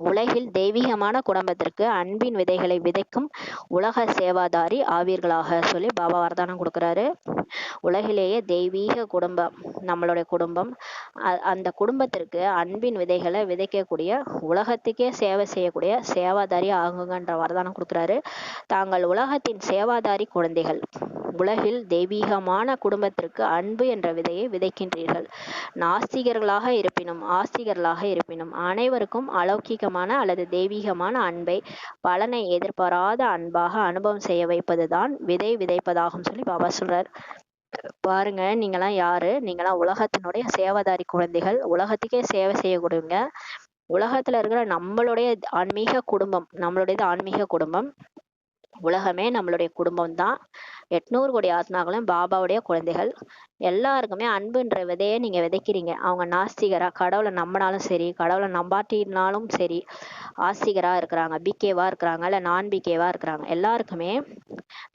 உலகில் தெய்வீகமான குடும்பத்திற்கு அன்பின் விதைகளை விதைக்கும் உலக சேவாதாரி ஆவீர்களாக சொல்லி பாபா வரதானம் கொடுக்குறாரு. உலகிலேயே தெய்வீக குடும்பம் நம்மளுடைய குடும்பம். அந்த குடும்பத்திற்கு அன்பின் விதைகளை விதைக்கக்கூடிய, உலகத்துக்கே சேவை செய்யக்கூடிய சேவாதாரி ஆகுங்கன்ற வரதானம் கொடுக்குறாரு. தாங்கள் உலகத்தின் சேவாதாரி குழந்தைகள். உலகில் தெய்வீகமான குடும்பத்திற்கு அன்பு என்ற விதையை விதைக்கின்றீர்கள். நாஸ்திகர்களாக இருப்பினும் ஆஸ்திகர்களாக இருப்பினும் அனைவருக்கும் அலௌகிகமான அல்லது தெய்வீகமான அன்பை பலனை எதிர்பாராத அன்பாக அனுபவம் செய்ய வைப்பதுதான் விதை விதைப்பதாகும் சொல்லி பாபா சொல்றார். பாருங்க, நீங்களாம் யாரு? நீங்களாம் உலகத்தினுடைய சேவாதாரி குழந்தைகள், உலகத்துக்கே சேவை செய்யக்கூடியவங்க. உலகத்துல இருக்கிற நம்மளுடைய ஆன்மீக குடும்பம், நம்மளுடையது ஆன்மீக குடும்பம். உலகமே நம்மளுடைய குடும்பம் தான். 800 கோடி ஆத்மாக்களும் பாபாவுடைய குழந்தைகள். எல்லாருக்குமே அன்புன்ற விதையை நீங்க விதைக்கிறீங்க. அவங்க நாஸ்திகரா, கடவுளை நம்பினாலும் சரி, கடவுளை நம்பாட்டினாலும் சரி, ஆஸ்திகரா இருக்கிறாங்க, பிகேவா இருக்கிறாங்க, இல்ல நான் பிகேவா இருக்கிறாங்க, எல்லாருக்குமே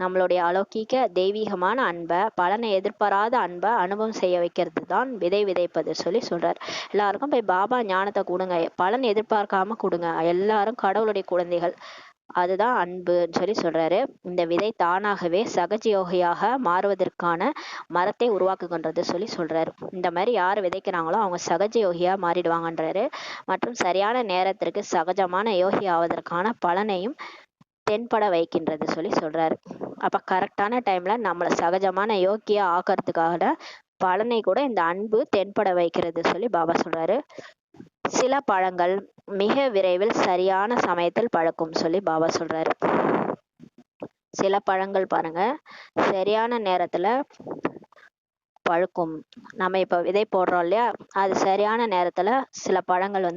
நம்மளுடைய அலௌகிக தெய்வீகமான அன்பை, பலனை எதிர்பாராத அன்பை அனுபவம் செய்ய வைக்கிறது தான் விதை விதைப்பது சொல்லி சொல்றார். எல்லாருக்கும் போய் பாபா ஞானத்தை கொடுங்க, பலன் எதிர்பார்க்காம கொடுங்க, எல்லாரும் கடவுளுடைய குழந்தைகள், அதுதான் அன்புன்னு சொல்லி சொல்றாரு. இந்த விதை தானாகவே சகஜ யோகியாக மாறுவதற்கான மரத்தை உருவாக்குகின்றது சொல்லி சொல்றாரு. இந்த மாதிரி யார் விதைக்கிறாங்களோ அவங்க சகஜ யோகியா மாறிடுவாங்கன்றாரு. மற்றும் சரியான நேரத்திற்கு சகஜமான யோகி ஆவதற்கான பலனையும் தென்பட வைக்கின்றது சொல்லி சொல்றாரு. அப்ப கரெக்டான டைம்ல நம்மளை சகஜமான யோகியா ஆக்கிறதுக்காக பலனை கூட இந்த அன்பு தென்பட வைக்கிறது சொல்லி பாபா சொல்றாரு. சில பழங்கள் மிக விரைவில் சரியான சமயத்தில் பழுக்கும் சொல்லி பாபா சொல்றாரு. சில பழங்கள் பாருங்க சரியான நேரத்துல பழுக்கும். நம்ம இப்ப விதை போடுறோம் இல்லையா, அது சரியான நேரத்துல சில பழங்கள்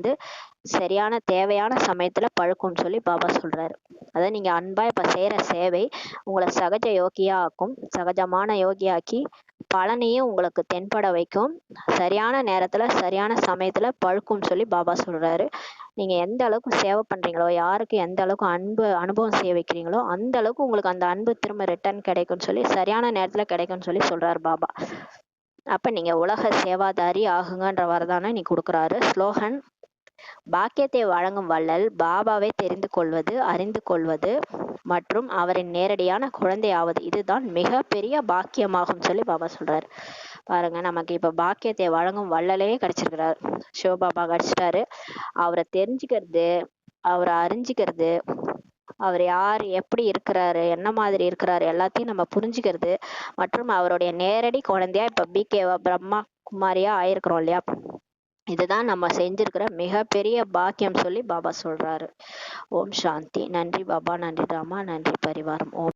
சரியான தேவையான சமயத்துல பழுக்கும்னு சொல்லி பாபா சொல்றாரு. அதாவது நீங்க அன்பா இப்ப செய்யற சேவை உங்களை சகஜ யோகியா ஆக்கும், சகஜமான யோகியாக்கி பலனையும் உங்களுக்கு தென்பட வைக்கும், சரியான நேரத்துல சரியான சமயத்துல பழுக்கும்னு சொல்லி பாபா சொல்றாரு. நீங்க எந்த அளவுக்கு சேவை பண்றீங்களோ, யாருக்கு எந்த அளவுக்கு அன்பு அனுபவம் செய்ய வைக்கிறீங்களோ அந்த அளவுக்கு உங்களுக்கு அந்த அன்பு திரும்ப ரிட்டர்ன் கிடைக்கும்னு சொல்லி, சரியான நேரத்துல கிடைக்கும்னு சொல்லி சொல்றாரு பாபா. அப்ப நீங்க உலக சேவாதாரி ஆகுங்கன்ற வரதானே நீ கொடுக்குறாரு. ஸ்லோகன்: பாக்கியத்தை வழங்கும் வள்ளல் பாபாவை தெரிந்து கொள்வது, அறிந்து கொள்வது மற்றும் அவரின் நேரடியான குழந்தையாவது இதுதான் மிக பெரிய பாக்கியமாகும் சொல்லி பாபா சொல்றாரு. பாருங்க, நமக்கு இப்ப பாக்கியத்தை வழங்கும் வள்ளலே கிடைச்சிருக்கிறாரு, சிவபாபா கிடைச்சிட்டாரு. அவரை தெரிஞ்சுக்கிறது, அவரை அறிஞ்சுக்கிறது, அவர் யார், எப்படி இருக்கிறாரு, என்ன மாதிரி இருக்கிறாரு எல்லாத்தையும் நம்ம புரிஞ்சுக்கிறது மற்றும் அவருடைய நேரடி குழந்தையா இப்ப பிகேவா பிரம்மா குமாரியா ஆயிருக்கிறோம் இல்லையா, இதுதான் நம்ம செஞ்சிருக்கிற மிகப்பெரிய பாக்கியம் சொல்லி பாபா சொல்றாரு. ஓம் சாந்தி. நன்றி பாபா, நன்றி ராமா, நன்றி பரிவாரம். ஓம்.